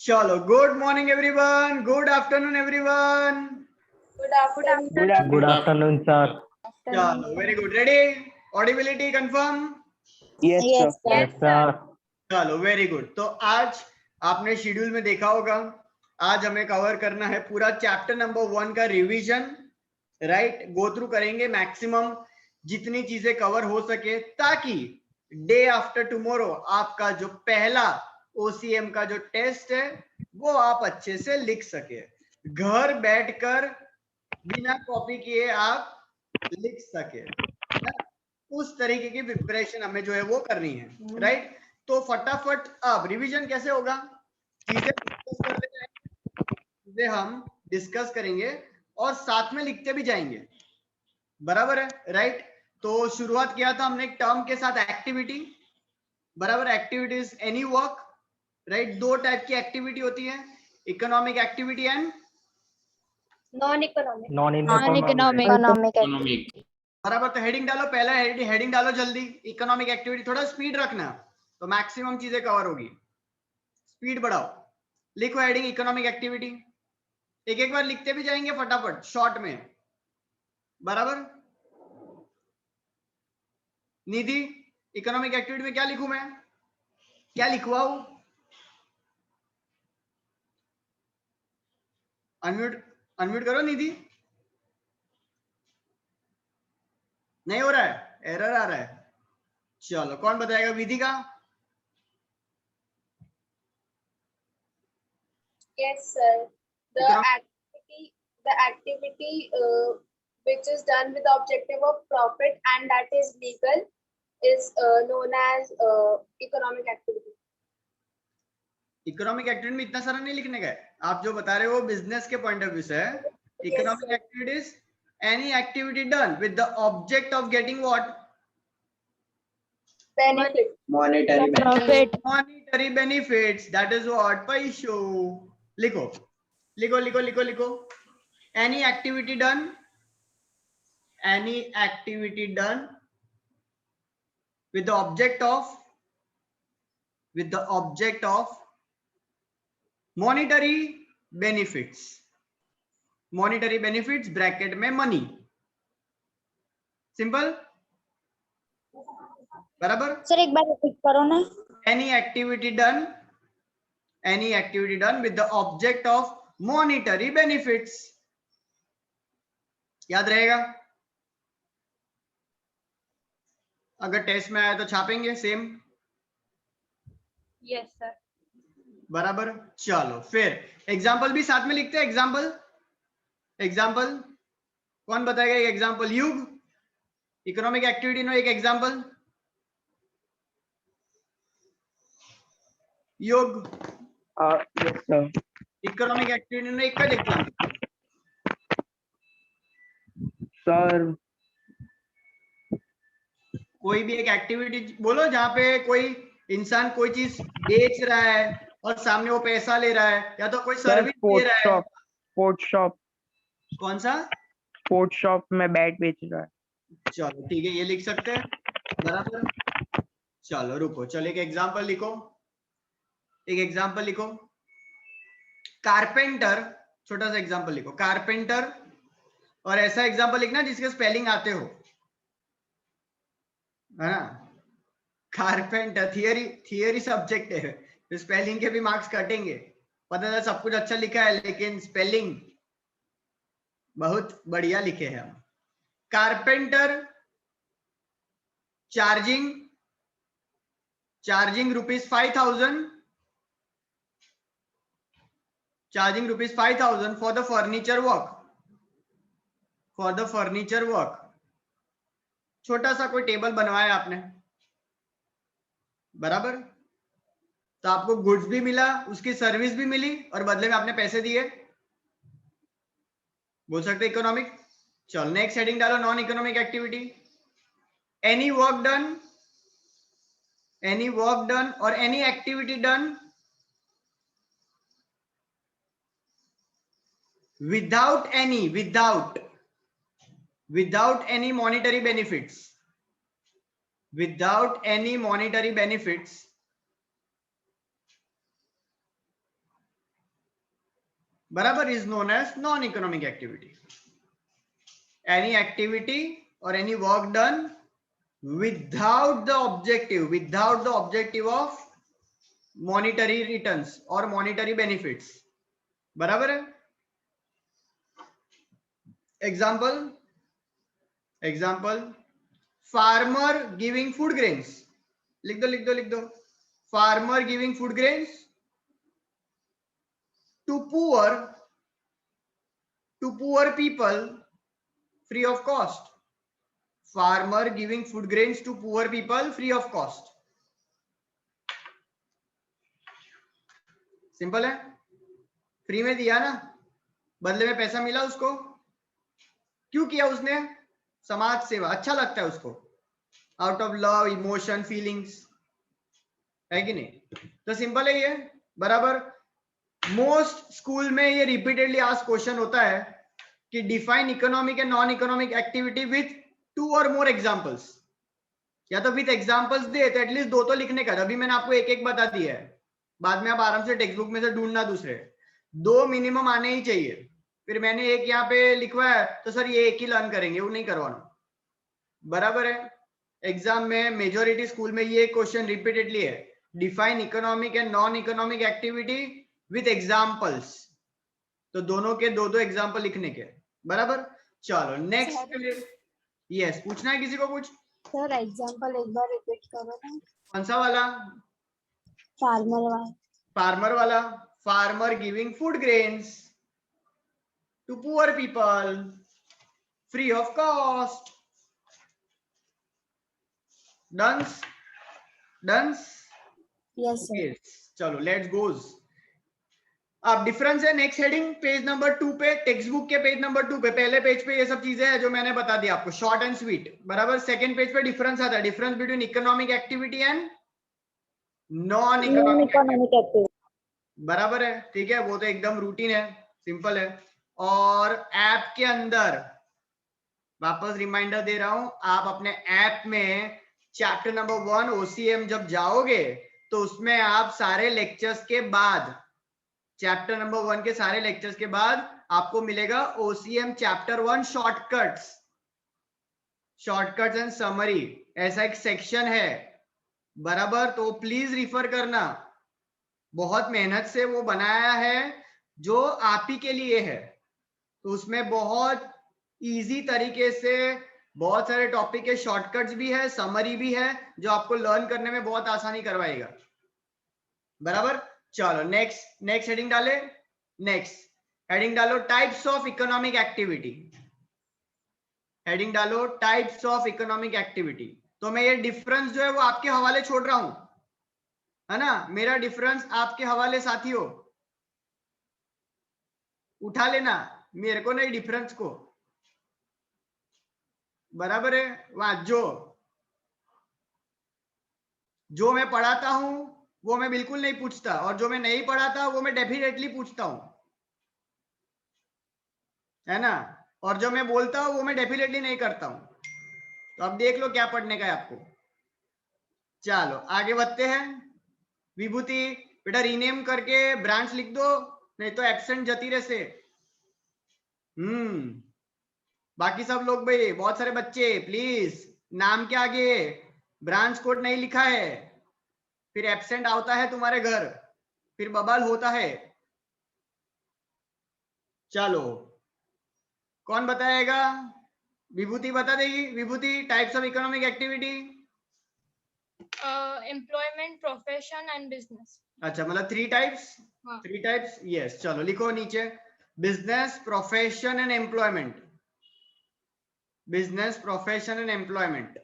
चलो, good morning everyone, good afternoon everyone. Good afternoon, sir. चलो, very good. Ready? Audibility confirm? Yes, sir. Yes, sir. चलो, very good. तो आज आपने schedule में देखा होगा, आज हमें कवर करना है पूरा चैप्टर नंबर 1 का रिवीजन, राइट। गो थ्रू करेंगे मैक्सिमम जितनी चीजें कवर हो सके, ताकि डे आफ्टर टुमारो आपका जो पहला ओसीएम का जो टेस्ट है वो आप अच्छे से लिख सके। घर बैठकर बिना कॉपी किए आप लिख सके, उस तरीके की प्रिपरेशन हमें जो है वो करनी है, राइट। तो फटाफट अब रिवीजन कैसे होगा, चीजें डिस्कस करते जाएंगे, चीजें हम डिस्कस करेंगे और साथ में लिखते भी जाएंगे, बराबर है, राइट। तो शुरुआत किया था हमने एक टर्म के साथ, एक्टिविटी, बराबर। Activities any work, right. दो टाइप की एक्टिविटी होती है, इकोनॉमिक एक्टिविटी एंड Non-economic. बराबर। तो हेडिंग डालो, पहला हेडिंग डालो जल्दी। इकोनॉमिक एक्टिविटी, थोड़ा स्पीड रखना तो मैक्सिमम चीजें कवर होगी, स्पीड बढ़ाओ। लिखो हेडिंग इकोनॉमिक एक्टिविटी, एक एक बार लिखते भी जाएंगे फटाफट शॉर्ट में, बराबर। निधि, इकोनॉमिक एक्टिविटी में क्या लिखूं मैं, क्या लिखवाऊं? अनम्यूट करो निधि, नहीं हो रहा है, एरर आ रहा है। चलो, कौन बताएगा? विधि का? Yes, sir. The activity which is done with the objective of profit and that is legal is known as economic activity. Economic activity में इतना सारा नहीं लिखने का है, आप जो बता रहे हो वो बिजनेस के पॉइंट ऑफ व्यू से है। Economic activities any activity done with the object of getting what? Benefit. Monetary Profit. Monetary benefits, that is what? पैसो। लिखो लिखो लिखो लिखो लिखो। Any activity done, any activity done with the object of monetary benefits bracket में money, simple, बराबर। Sir एक बार repeat करो ना। Any activity done with the object of monetary benefits, याद रहेगा। अगर टेस्ट में आया तो छापेंगे सेम, Yes, sir. बराबर। चलो, फिर एग्जाम्पल भी साथ में लिखते हैं। एग्जाम्पल कौन बताएगा? एक एग्जाम्पल, युग, इकोनॉमिक एक्टिविटी नो एक एग्जाम्पल, योग। Yes, sir. Economic activity no एक एग्जाम्पल। Sir, कोई भी एक एक्टिविटी बोलो जहां पे कोई इंसान कोई चीज बेच रहा है और सामने वो पैसा ले रहा है, या तो कोई सर्विस दे रहा है। sports shop. कौन सा? Sports shop में बैट बेच रहा है। चलो ठीक है, ये लिख सकते हैं, बराबर। चलो रुको, चलो एक एग्जांपल लिखो। कारपेंटर, छोटा सा एग्जांपल लिखो, कारपेंटर, और ऐसा एग्जांपल लिखना जिसके स्पेलिंग आते हो, है ना। कारपेंटर थियरी सब्जेक्ट है, तो स्पेलिंग के भी मार्क्स कटेंगे। पता है सब कुछ अच्छा लिखा है लेकिन स्पेलिंग बहुत बढ़िया लिखे हैं हम। Carpenter charging ₹5,000 for the furniture work. छोटा सा कोई टेबल बनवाया आपने, बराबर। तो आपको गुड्स भी मिला, उसकी सर्विस भी मिली और बदले में आपने पैसे दिए, बोल सकते इकोनॉमिक। चलो नेक्स्ट हेडिंग डालो, non economic activity. Any work done और any activity done without any monetary benefits बराबर, is known as non economic activity. Any activity और any work done without the objective of monetary returns or monetary benefits. बराबर है. Example farmer giving food grains. लिख दो. Farmer giving food grains to poor people free of cost. Farmer giving food grains to poor people free of cost. Simple है. Free में दिया ना, बदले में पैसा मिला उसको. क्यों किया उसने? समाज सेवा. अच्छा लगता है उसको, out of love, emotion, feelings, है कि नहीं? तो सिंपल है ये. बराबर. मोस्ट स्कूल में ये रिपीटेडली आस्क क्वेश्चन होता है कि define economic and non economic activity with 2 और मोर एग्जाम्पल्स. या तो विथ एग्जाम्पल्स दे तो एटलीस्ट 2 तो लिखने का. अभी मैंने आपको एक बता दिया है, बाद में आप आराम से टेक्स्ट बुक में से ढूंढना. दूसरे 2 मिनिमम आने ही चाहिए. फिर मैंने एक यहाँ पे लिखवाया तो सर ये एक ही लर्न करेंगे, वो नहीं करवाना. बराबर है. एग्जाम में मेजोरिटी स्कूल में ये क्वेश्चन रिपीटेडली है, define economic and non economic activity with examples. तो दोनों के 2 एग्जाम्पल लिखने के. बराबर. चलो नेक्स्ट. यस, पूछना है किसी को कुछ? सर एग्जांपल एक बार रिपीट करो ना. कौन सा वाला? फार्मर वाला. Farmer giving food grains to poor people free of cost. Done. Yes sir. चलो लेट्स गोज. अब डिफरेंस है. नेक्स्ट हेडिंग पेज नंबर 2 पे, टेक्स्ट बुक के पेज नंबर 2 पे. पहले पेज पे ये सब चीजें हैं जो मैंने बता दिया आपको, शॉर्ट एंड स्वीट. बराबर. सेकंड पेज पे डिफरेंस आता है, difference between economic activity and non economic activity. बराबर है. ठीक है, वो तो एकदम रूटीन है, सिंपल है. और ऐप के अंदर वापस रिमाइंडर दे रहा हूं, आप अपने ऐप में चैप्टर नंबर 1 OCM जब जाओगे तो उसमें आप सारे लेक्चर्स के बाद, चैप्टर नंबर 1 के सारे लेक्चर्स के बाद आपको मिलेगा OCM chapter 1 shortcuts and summary. ऐसा एक सेक्शन है. बराबर. तो प्लीज रिफर करना. बहुत मेहनत से वो बनाया है जो आप ही के लिए है. तो उसमें बहुत इजी तरीके से बहुत सारे टॉपिक के शॉर्टकट्स भी है, समरी भी है, जो आपको लर्न करने में बहुत आसानी करवाएगा. बराबर. चलो नेक्स्ट हेडिंग डाले. नेक्स्ट हेडिंग डालो types of economic activity. Heading डालो टाइप्स ऑफ इकोनॉमिक एक्टिविटी. तो मैं ये डिफरेंस जो है वो आपके हवाले छोड़ रहा हूं, है ना. मेरा डिफरेंस आपके हवाले साथियों, उठा लेना, मेरे को नहीं, डिफरेंस को. बराबर है. वहां जो मैं पढ़ाता हूं वो मैं बिल्कुल नहीं पूछता, और जो मैं नहीं पढ़ाता वो मैं डेफिनेटली पूछता हूं, है ना. और जो मैं बोलता हूं वो मैं डेफिनेटली नहीं करता हूं. तो अब देख लो क्या पढ़ने का है आपको. चलो आगे बढ़ते हैं. विभूति बेटा रीनेम करके ब्रांच लिख दो, नहीं तो एब्सेंट जतीरे से. बाकी सब लोग भाई, बहुत सारे बच्चे प्लीज नाम के आगे ब्रांच कोड नहीं लिखा है, फिर एब्सेंट आता है तुम्हारे घर, फिर बवाल होता है. चलो कौन बताएगा? विभूति बता देगी. Vibhuti types of economic activity. Employment, profession and business. अच्छा, मतलब 3 टाइप्स. 3 टाइप्स. यस. चलो लिखो नीचे. Business, profession and employment. Business, profession and employment.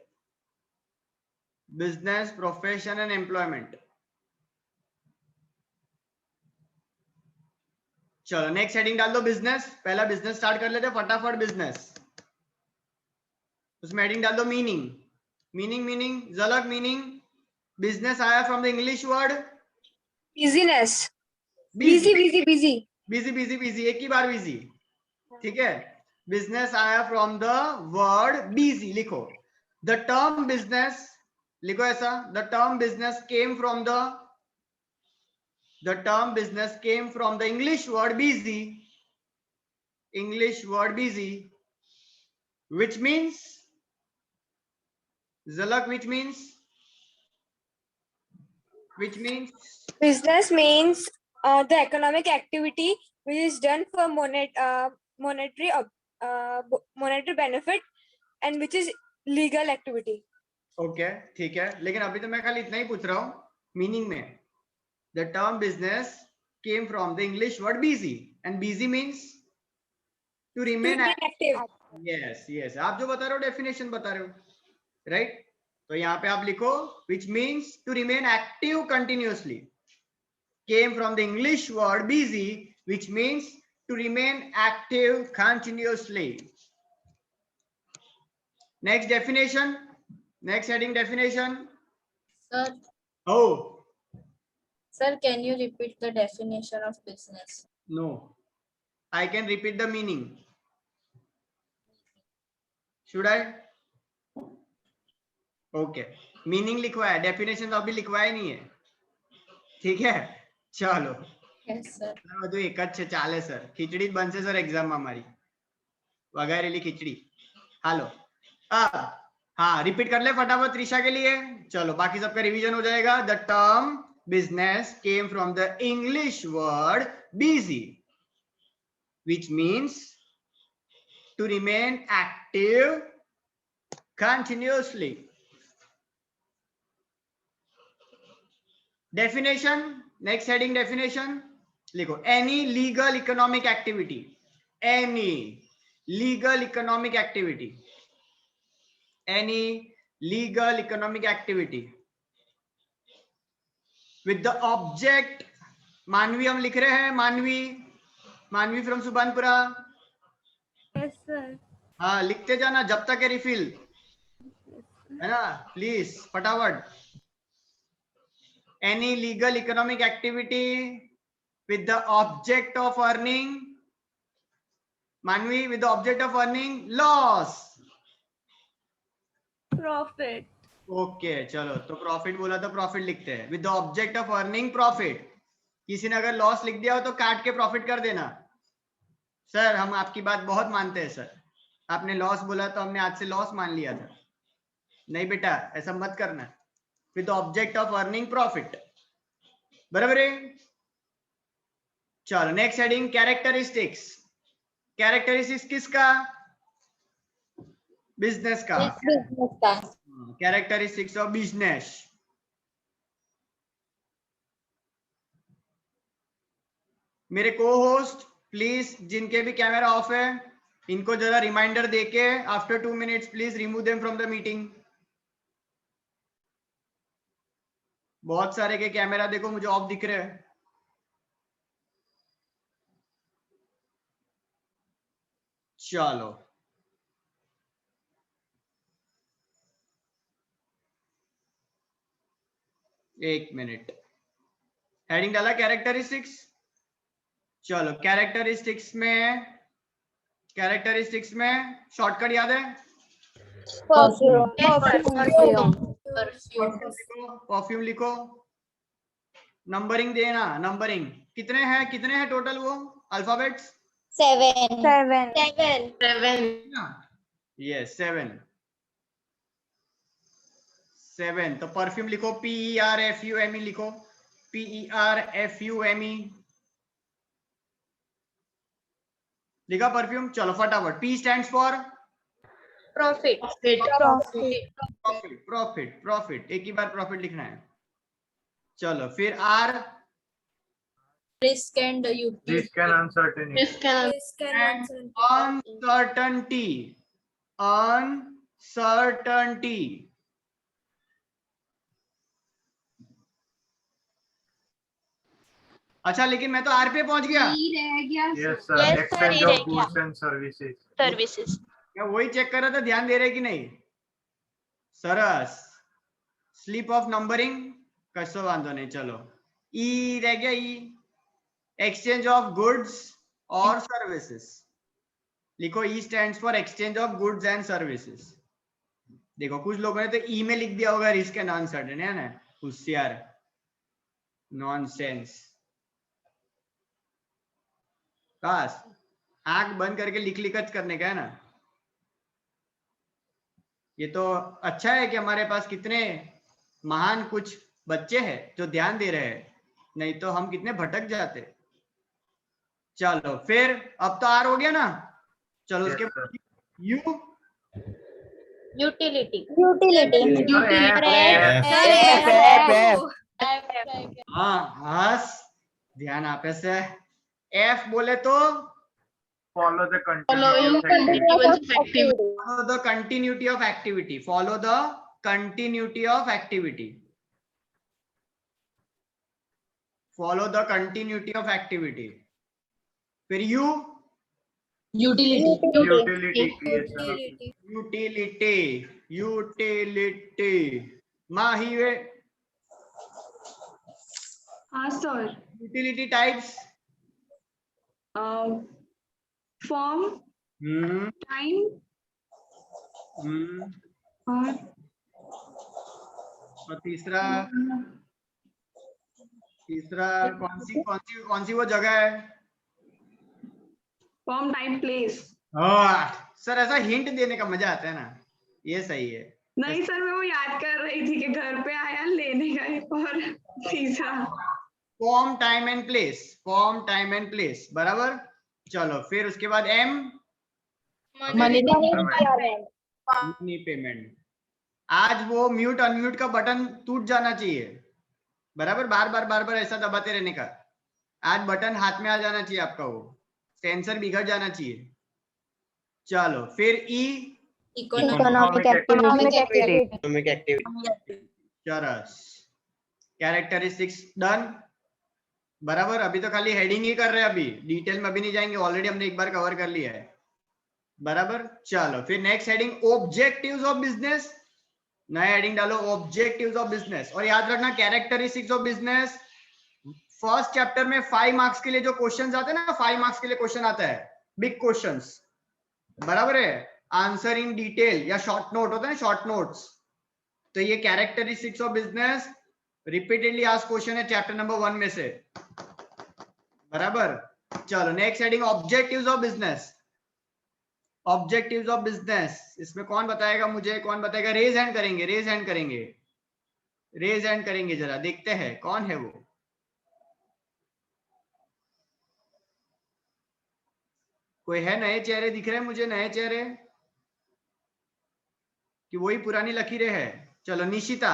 Business, profession and employment. चलो नेक्स्ट हेडिंग डाल दो बिजनेस. पहला बिजनेस स्टार्ट कर लेते फटाफट. बिजनेस, उसमें हेडिंग डाल दो मीनिंग. मीनिंग झलक. मीनिंग बिजनेस आया from the English word business. Busy. Busy. एक ही बार बिजी. ठीक है. बिजनेस आया फ्रॉम द वर्ड बिजी. लिखो द टर्म बिजनेस. लिखो ऐसा, the term business came from the The term business came from the English word busy. English word busy, which means Zalak, which means Business means the economic activity which is done for monetary benefit and which is legal activity. Okay ठीक है, लेकिन अभी तो मैं खाली इतना ही पूछ रहा हूँ मीनिंग में. The term business came from the English word busy and busy means to remain Active. Yes yes, आप जो बता रहे हो डेफिनेशन बता रहे हो, राइट? तो यहाँ पे आप लिखो which means to remain active continuously. Came from the English word busy which means to remain active continuously. Next definition, next heading definition. Sir, Oh sir, can you repeat the definition of business? no, I can repeat the meaning. Should I? Okay, meaning लिखवाया, definition तो अभी लिखवाया नहीं है. ठीक है, चलो. Yes, sir. બધું એક જ છે, ચાલે સર. ખીચડી જ બનશે સર એક્ઝામ માં મારી, વઘારેલી ખીચડી. હાલો हाँ रिपीट कर ले फटाफट त्रिशा के लिए. चलो बाकी सबका रिवीजन हो जाएगा. The term business came from the English word busy which means to remain active continuously. Definition, next heading definition लिखो. Any legal economic activity, any legal economic activity, any legal economic activity with the object. मानवी हम लिख रहे हैं, मानवी from सुबानपुरा. Yes, sir. हाँ लिखते जाना जब तक है रिफिल, है ना, प्लीज फटाफट. any legal economic activity with the object of earning, मानवी, with the object of earning loss. Profit. Okay चलो, तो प्रॉफिट बोला तो प्रॉफिट लिखते हैं. With the object of earning profit. किसी ने अगर लॉस लिख दिया हो तो काट के प्रॉफिट कर देना. सर हम आपकी बात बहुत मानते हैं सर, आपने लॉस बोला तो हमने आज से लॉस मान लिया था. नहीं बेटा ऐसा मत करना. With the object of earning profit, बराबर है. चलो नेक्स्ट हेडिंग कैरेक्टरिस्टिक्स. कैरेक्टरिस्टिक्स किसका? बिजनेस का. Business का. Characteristics of business. मेरे को होस्ट प्लीज जिनके भी कैमरा ऑफ है इनको जरा रिमाइंडर देके after 2 minutes please remove them from the meeting. बहुत सारे के कैमरा देखो मुझे ऑफ दिख रहे हैं. चलो एक मिनट. हेडिंग डाला कैरेक्टरिस्टिक्स. चलो कैरेक्टरिस्टिक्स में शॉर्टकट याद है? परफ्यूम लिखो. नंबरिंग देना. नंबरिंग कितने हैं टोटल वो अल्फाबेट्स? 7. यस 7. तो परफ्यूम लिखो PERFUME लिखो. PERFUME लिखा परफ्यूम. चलो फटाफट. P stands for Profit. Profit. एक ही बार प्रॉफिट लिखना है. चलो फिर R Risk and utility. Risk and uncertainty. uncertainty. अच्छा लेकिन मैं तो आर पे पहुंच गया. Yes, sir. Yes, sir, Exchange it of is, goods and services. Services. क्या वही चेक कर रहा था, ध्यान दे रहे कि नहीं? सरस. स्लिप ऑफ नंबरिंग कशो वांधो नहीं. चलो ई रह गया. ई एक्सचेंज ऑफ गुड्स और सर्विसेज लिखो. ई stands for exchange of goods and services. देखो कुछ लोगों ने तो ई में लिख दिया होगा रिस्क एंड अनसर्टेन, है ना, होशियार. नॉनसेंस. बस आंख बंद करके लिख लिखच करने का है ना। ये तो अच्छा है कि हमारे पास कितने महान कुछ बच्चे हैं जो ध्यान दे रहे हैं, नहीं तो हम कितने भटक जाते। चलो फिर अब तो आर हो गया ना। चलो Yes, उसके sir. बाद यू, Utility. हाँ हस ध्यान आपे से। एफ बोले तो Follow the continuous activity. follow the continuity of activity. Follow the continuity of activity. Follow the continuity of activity. फिर U, Utility creation of utility, utility माही वे हाँ sir. Utility types. Form, time और तीसरा कौन सी वो जगह है? Form, time, place. सर ऐसा हिंट देने का मजा आता है ना, ये सही है। नहीं सर, मैं वो याद कर रही थी कि घर पे आया लेने गए और तीसरा form, time and place, form, time and place, बराबर। चलो फिर उसके बाद एम, Money. Money payment. आज वो म्यूट अनम्यूट का बटन टूट जाना चाहिए, बराबर। बार बार ऐसा दबाते रहने का। आज बटन हाथ में आ जाना चाहिए आपका, वो सेंसर बिगड़ जाना चाहिए। चलो फिर ई, Economic activity. चरस, कैरेक्टरिस्टिक्स डन, बराबर। अभी तो खाली हेडिंग ही कर रहे हैं, अभी डिटेल में अभी नहीं जाएंगे, ऑलरेडी हमने एक बार कवर कर लिया है, बराबर। चलो फिर next heading objectives of business. नया हेडिंग डालो ऑब्जेक्टिव्स ऑफ बिजनेस। और याद रखना characteristics of business first chapter में 5 मार्क्स के लिए जो क्वेश्चंस आते हैं ना, 5 मार्क्स के लिए क्वेश्चन आता है, बिग क्वेश्चंस, बराबर है। आंसर इन डिटेल या शॉर्ट नोट होता है ना, शॉर्ट नोट्स। तो ये कैरेक्टरिस्टिक्स ऑफ बिजनेस रिपीटेडली आज क्वेश्चन है चैप्टर नंबर 1 में से, बराबर। चलो next heading objectives of business. Objectives of business, इसमें कौन बताएगा मुझे, कौन बताएगा? रेज हैंड करेंगे, रेज हैंड करेंगे, रेज हैंड करेंगे, जरा देखते हैं कौन है वो। कोई है? नए चेहरे दिख रहे हैं मुझे, नए चेहरे कि वही पुरानी लकीरें है? चलो Nishita.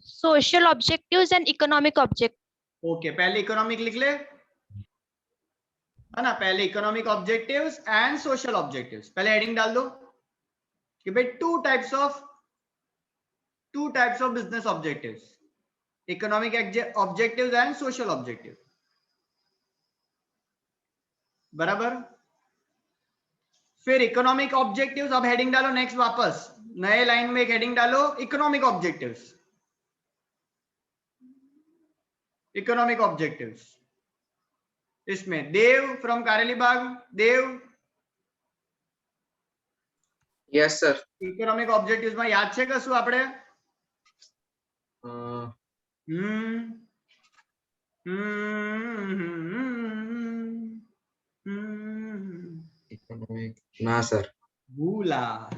Social objectives and economic objectives. Okay पहले इकोनॉमिक लिख ले, है ना। पहले economic objectives and social objectives, पहले हेडिंग डाल दो कि भाई two types of business objectives, economic objectives and social objective, बराबर। फिर इकोनॉमिक ऑब्जेक्टिव्स, अब हेडिंग डालो नेक्स्ट, वापस नए लाइन में एक हेडिंग डालो इकोनॉमिक ऑब्जेक्टिव्स, इकोनॉमिक ऑब्जेक्टिव्स। इसमें Dev from Karelibaug, Dev. Yes sir. Economic objectives में याद છે કશું આપણે? ના સર, ભૂલા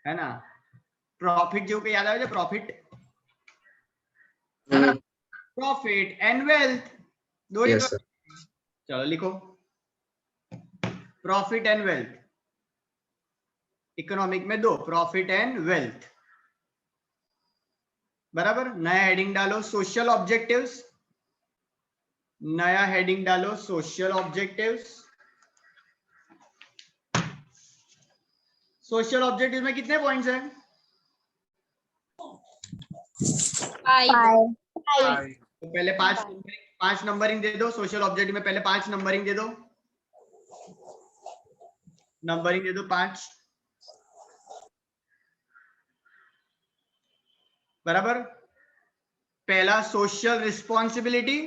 है ना। प्रॉफिट जो के याद આવે છે? प्रॉफिट है ना, प्रॉफिट एंड वेल्थ, दो ही। Yes sir. चलो लिखो प्रॉफिट एंड वेल्थ, इकोनॉमिक में दो, प्रॉफिट एंड वेल्थ, बराबर। नया हेडिंग डालो सोशल ऑब्जेक्टिव्स, नया हेडिंग डालो सोशल ऑब्जेक्टिव्स। सोशल ऑब्जेक्टिव्स में कितने पॉइंट्स हैं? 5. तो पहले 5 नंबरिंग दे दो सोशल ऑब्जेक्टिव में, पहले 5 नंबरिंग दे दो, नंबरिंग दे दो 5, बराबर। पहला सोशल रिस्पॉन्सिबिलिटी,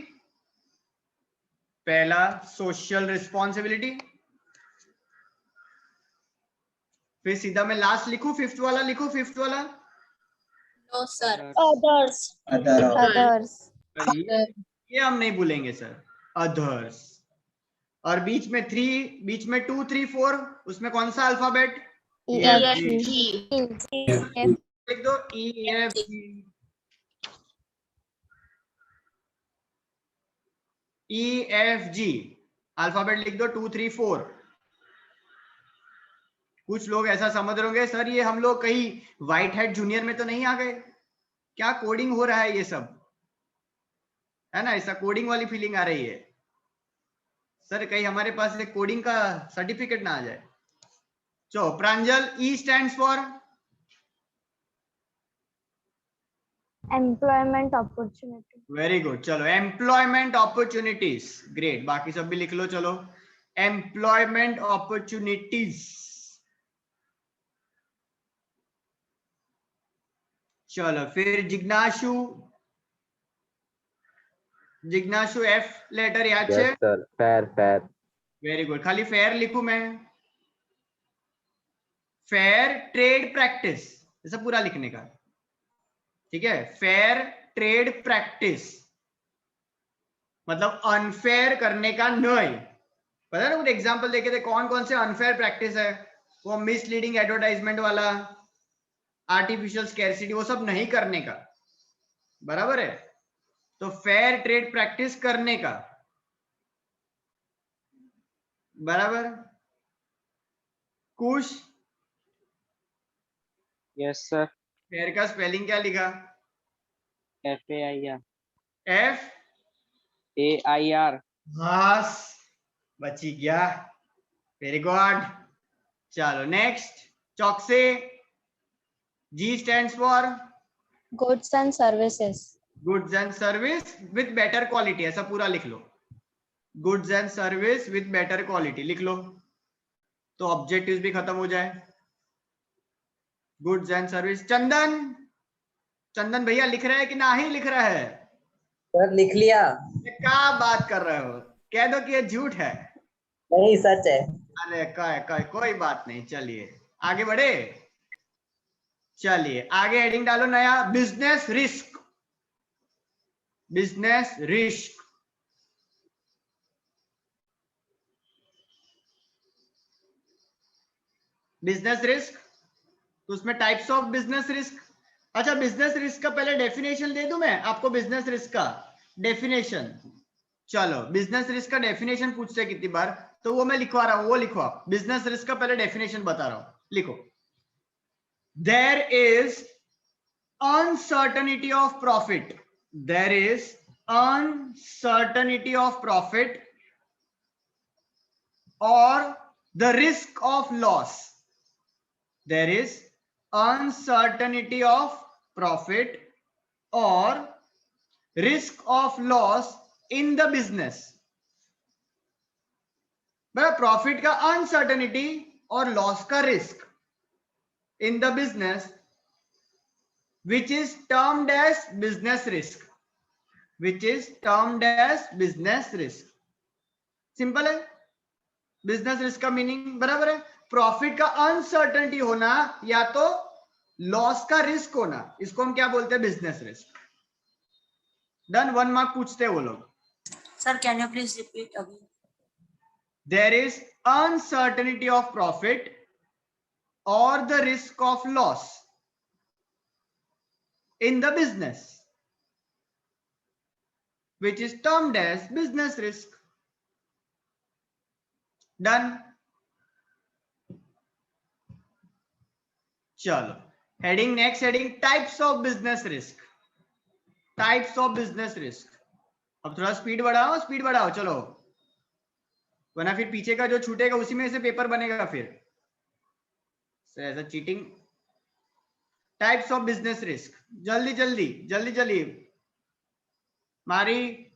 पहला सोशल रिस्पॉन्सिबिलिटी। फिर सीधा मैं लास्ट लिखूं, फिफ्थ वाला लिखूं, फिफ्थ वाला। No sir. Others. Other. Others. ये हम नहीं भूलेंगे सर, अदर्स। और बीच में 3, बीच में 2, 3, 4, उसमें कौन सा अल्फाबेट? लिख दो EFG। EFG अल्फाबेट लिख दो 2, 3, 4। कुछ लोग ऐसा समझ रहे होंगे सर ये हम लोग कहीं व्हाइट हेड जूनियर में तो नहीं आ गए, क्या कोडिंग हो रहा है ये सब, है ना? ऐसा कोडिंग वाली फीलिंग आ रही है सर, कहीं हमारे पास एक कोडिंग का सर्टिफिकेट ना आ जाए। चलो प्रांजल, E stands for employment opportunity. Very good, चलो एम्प्लॉयमेंट अपॉर्चुनिटीज, ग्रेट, बाकी सब भी लिख लो। चलो एम्प्लॉयमेंट अपॉर्चुनिटीज। चलो फिर जिज्ञासु, जिज्ञासु F लेटर याद है? Sir fair fair. Very good, खाली फेयर लिखूं मैं? फेयर ट्रेड प्रैक्टिस, ऐसा पूरा लिखने का, ठीक है? फेयर ट्रेड प्रैक्टिस मतलब अनफेयर करने का नहीं। पता है ना, कुछ एग्जांपल देखे थे कौन कौन से अनफेयर प्रैक्टिस है? वो मिसलीडिंग एडवर्टाइजमेंट वाला, आर्टिफिशियल स्कैरसिटी, वो सब नहीं करने का, बराबर है? तो फेयर ट्रेड प्रैक्टिस करने का, बराबर? कुछ यस सर। फेयर का स्पेलिंग क्या लिखा? FAIR। FAIR। बस बची गया, वेरी गुड। चलो नेक्स्ट, चौक से G stands for goods and services. Goods and service with better quality, ऐसा पूरा लिख लो। Goods and service with better quality लिख लो, तो ऑब्जेक्टिव्स भी खत्म हो जाए। Goods and service. Chandan, Chandan भैया लिख रहे हैं कि नहीं लिख रहा है? सर लिख लिया। क्या बात कर रहे हो, कह दो कि ये झूठ है। नहीं सच है। अरे कोई बात नहीं, चलिए आगे बढ़े। चलिए आगे हेडिंग डालो नया, business risk. Business risk, business risk, तो उसमें टाइप्स ऑफ बिजनेस रिस्क। अच्छा बिजनेस रिस्क का पहले डेफिनेशन दे दूं मैं आपको, बिजनेस रिस्क का डेफिनेशन। चलो बिजनेस रिस्क का डेफिनेशन पूछते कितनी बार, तो वो मैं लिखवा रहा हूं, वो लिखो आप। बिजनेस रिस्क का पहले डेफिनेशन बता रहा हूं, लिखो। There is uncertainty of profit, there is uncertainty of profit और the risk of loss. There is uncertainty of profit or risk of loss in the business. बराबर, प्रॉफिट का अनसर्टेनिटी और लॉस का risk in the business which is termed as business risk, which is termed as business risk. Simple है, business risk का meaning, बराबर है? Profit का uncertainty होना या तो लॉस का रिस्क होना, इसको हम क्या बोलते हैं? Business risk. डन, 1 मार्क पूछते हैं वो लोग। Sir, can you please repeat again? There is uncertainty of profit और the risk of loss in the business which is termed as business risk. Done. चलो heading, next heading, types of business risk. Types of business risk. अब थोड़ा speed बढ़ाओ, speed बढ़ाओ, चलो, वरना फिर पीछे का जो छूटेगा उसी में से पेपर बनेगा फिर ऐसा cheating. Types of business risk, जल्दी जल्दी जल्दी जल्दी मारी।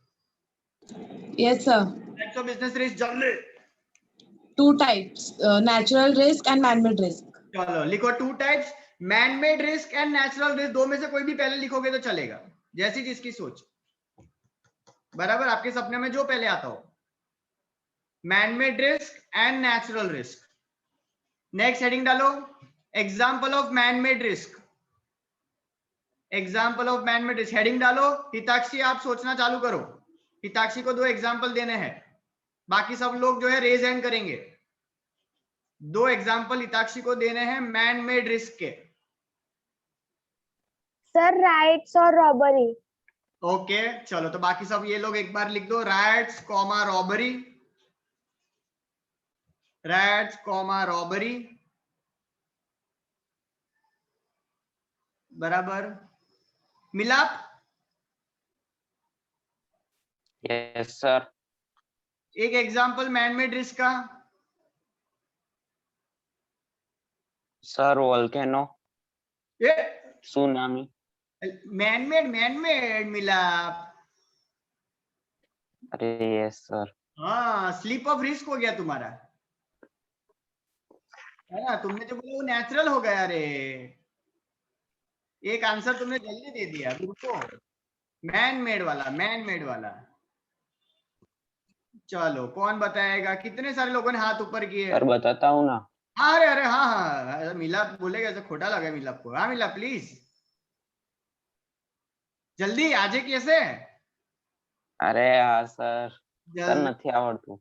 Yes, sir. Types of business risk जल्दी। 2 types, natural risk and man-made risk. चलो लिखो 2 types, man made risk and natural risk. दो में से कोई भी पहले लिखोगे तो चलेगा, जैसी जिसकी सोच, बराबर? आपके सपने में जो पहले आता हो। Man made risk and natural risk. Next heading डालो, example of man made risk. Example of man made risk heading डालो। हिताक्षी आप सोचना चालू करो। हिताक्षी को 2 एग्जाम्पल देने हैं, बाकी सब लोग जो है रेज हैंड करेंगे। 2 एग्जाम्पल हिताक्षी को देने हैं मैन मेड रिस्क के। सर राइट्स और रॉबरी। ओके चलो, तो बाकी सब ये लोग एक बार लिख दो, rights comma robbery, rights comma robbery, बराबर। मिलाप? Yes sir. एक एग्जाम्पल मैन मेड रिस्क का। सर वोल्केनो, ये सुनामी। मैन मेड मिलाप। अरे यस सर। हाँ, स्लिप ऑफ रिस्क हो गया तुम्हारा, है ना? तुमने जो बोला वो नेचुरल हो गया। अरे एक आंसर तुमने जल्दी दे दिया, रुको। मैन मेड वाला। चलो कौन बताएगा? कितने सारे लोगों ने हाथ ऊपर किए? सर बताता हूँ ना। हाँ, अरे हाँ, मिलाप बोलेगा तो खोटा लगा मिलाप को। हाँ मिलाप प्लीज जल्दी आजे कैसे? अरे हाँ सर, સર નથી આવડતું.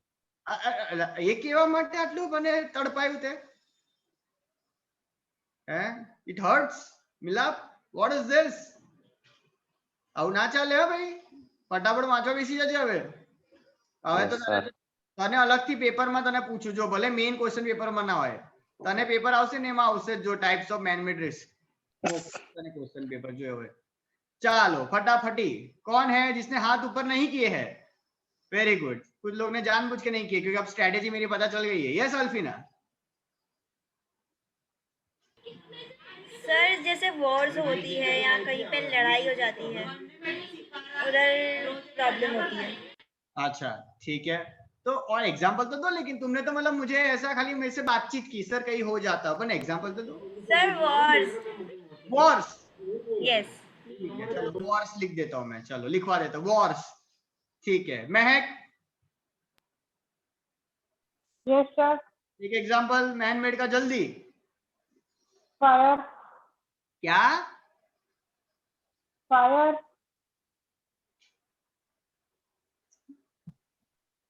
એ કેવા માટે આટલું મને તડપાયું તે? It hurts. Milap, what is this? આવું ના ચાલે હો ભાઈ, ફટાફટ વાંચવા બેસી જજે હવે. હવે તો તને અલગથી પેપરમાં તને પૂછું, જો ભલે મેઇન ક્વેશ્ચન પેપરમાં ના હોય, તને પેપર આવશે ને એમાં આવશે જો types of main made risk, તને ક્વેશ્ચन પેપર જો હવે. चलो फटाफटी, कौन है जिसने हाथ ऊपर नहीं किए हैं? Very good. कुछ लोग ने जानबूझ के नहीं किए क्योंकि अब स्ट्रेटेजी मेरी पता चल गई है। यस अल्फीना? सर जैसे वॉर्स होती है या कहीं पे लड़ाई हो जाती है, उधर प्रॉब्लम होती है। अच्छा ठीक है, तो और एग्जांपल तो दो। लेकिन तुमने तो मतलब मुझे ऐसा खाली मेरे से बातचीत की, सर कहीं हो जाता, अपन एग्जांपल तो दो। Sir Wars. यस ठीक है, चलो वॉर्स लिख देता हूं मैं, चलो लिखवा देता हूं वॉर्स। ठीक है, महक? Yes sir. एक एग्जांपल मैन मेड का जल्दी। फायर। क्या? फायर।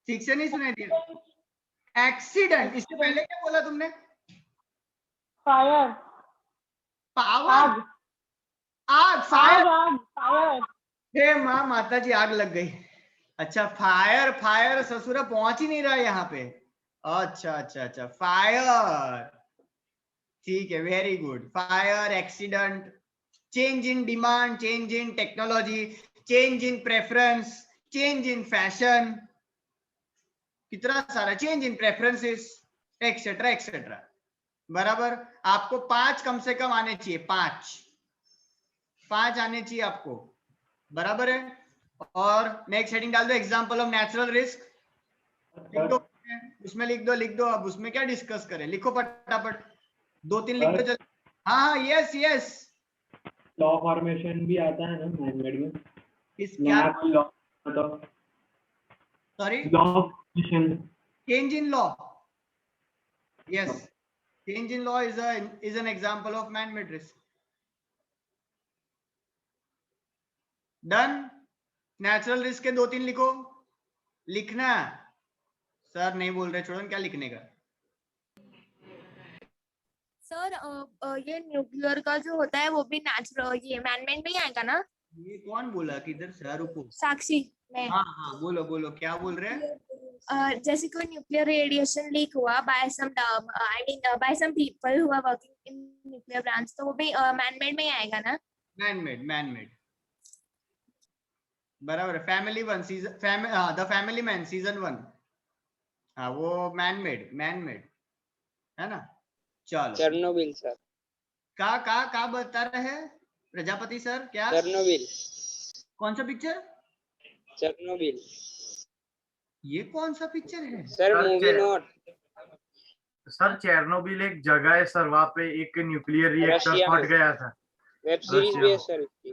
ठीक से नहीं सुनाई दिया। एक्सीडेंट। इससे पहले क्या बोला तुमने? फायर। पावर। आग। फायर। फायर। हे माँ माता जी, आग लग गई। अच्छा फायर, फायर ससुरा पहुंच ही नहीं रहा यहाँ पे। अच्छा अच्छा अच्छा, फायर। ठीक है, very good. Fire, accident, change in demand, change in technology, change in preference, change in fashion, कितना सारा change in preferences, etcetera etcetera. बराबर। आपको 5 कम से कम आने चाहिए, 5 आने चाहिए आपको, बराबर है। और नेक्स्ट हेडिंग डाल दो, एग्जांपल ऑफ नेचुरल रिस्क। लिख दो उसमें, लिख दो। अब उसमें क्या डिस्कस करें, लिखो फटाफट, 2-3 लिख दो जल्दी। हाँ यस यस। लॉ फॉर्मेशन भी आता है ना मैन मेड में? इस क्या? Law, sorry, law formation, change in law. Yes, change in law is an example of man made risk. Done. Natural risk के 2-3 लिखो। लिखना सर नहीं बोल रहे, छोड़ो, क्या लिखने का? सर ये न्यूक्लियर का जो होता है वो भी नेचुरल, ये मैनमेड में ही आएगा ना? ये कौन बोला? किधर से? रुको, साक्षी मैं। हाँ हाँ बोलो बोलो, क्या बोल रहे हैं? जैसे कोई न्यूक्लियर रेडिएशन लीक हुआ by some by some people who are working in nuclear plants, तो वो भी मैनमेड में ही आएगा ना? मैन-मेड बराबर है। Family 1 season, the family man season 1, हाँ वो मैन-मेड है ना। चलो चेर्नोबिल सर। का बता रहे हैं प्रजापति सर? क्या? चेर्नोबिल। कौन सा पिक्चर? चेर्नोबिल। ये कौन सा पिक्चर है sir? Movie not. Sir Chernobyl एक जगह है सर, वहाँ पे एक न्यूक्लियर रिएक्टर फट गया था। वेब सीरीज भी है सर इसकी।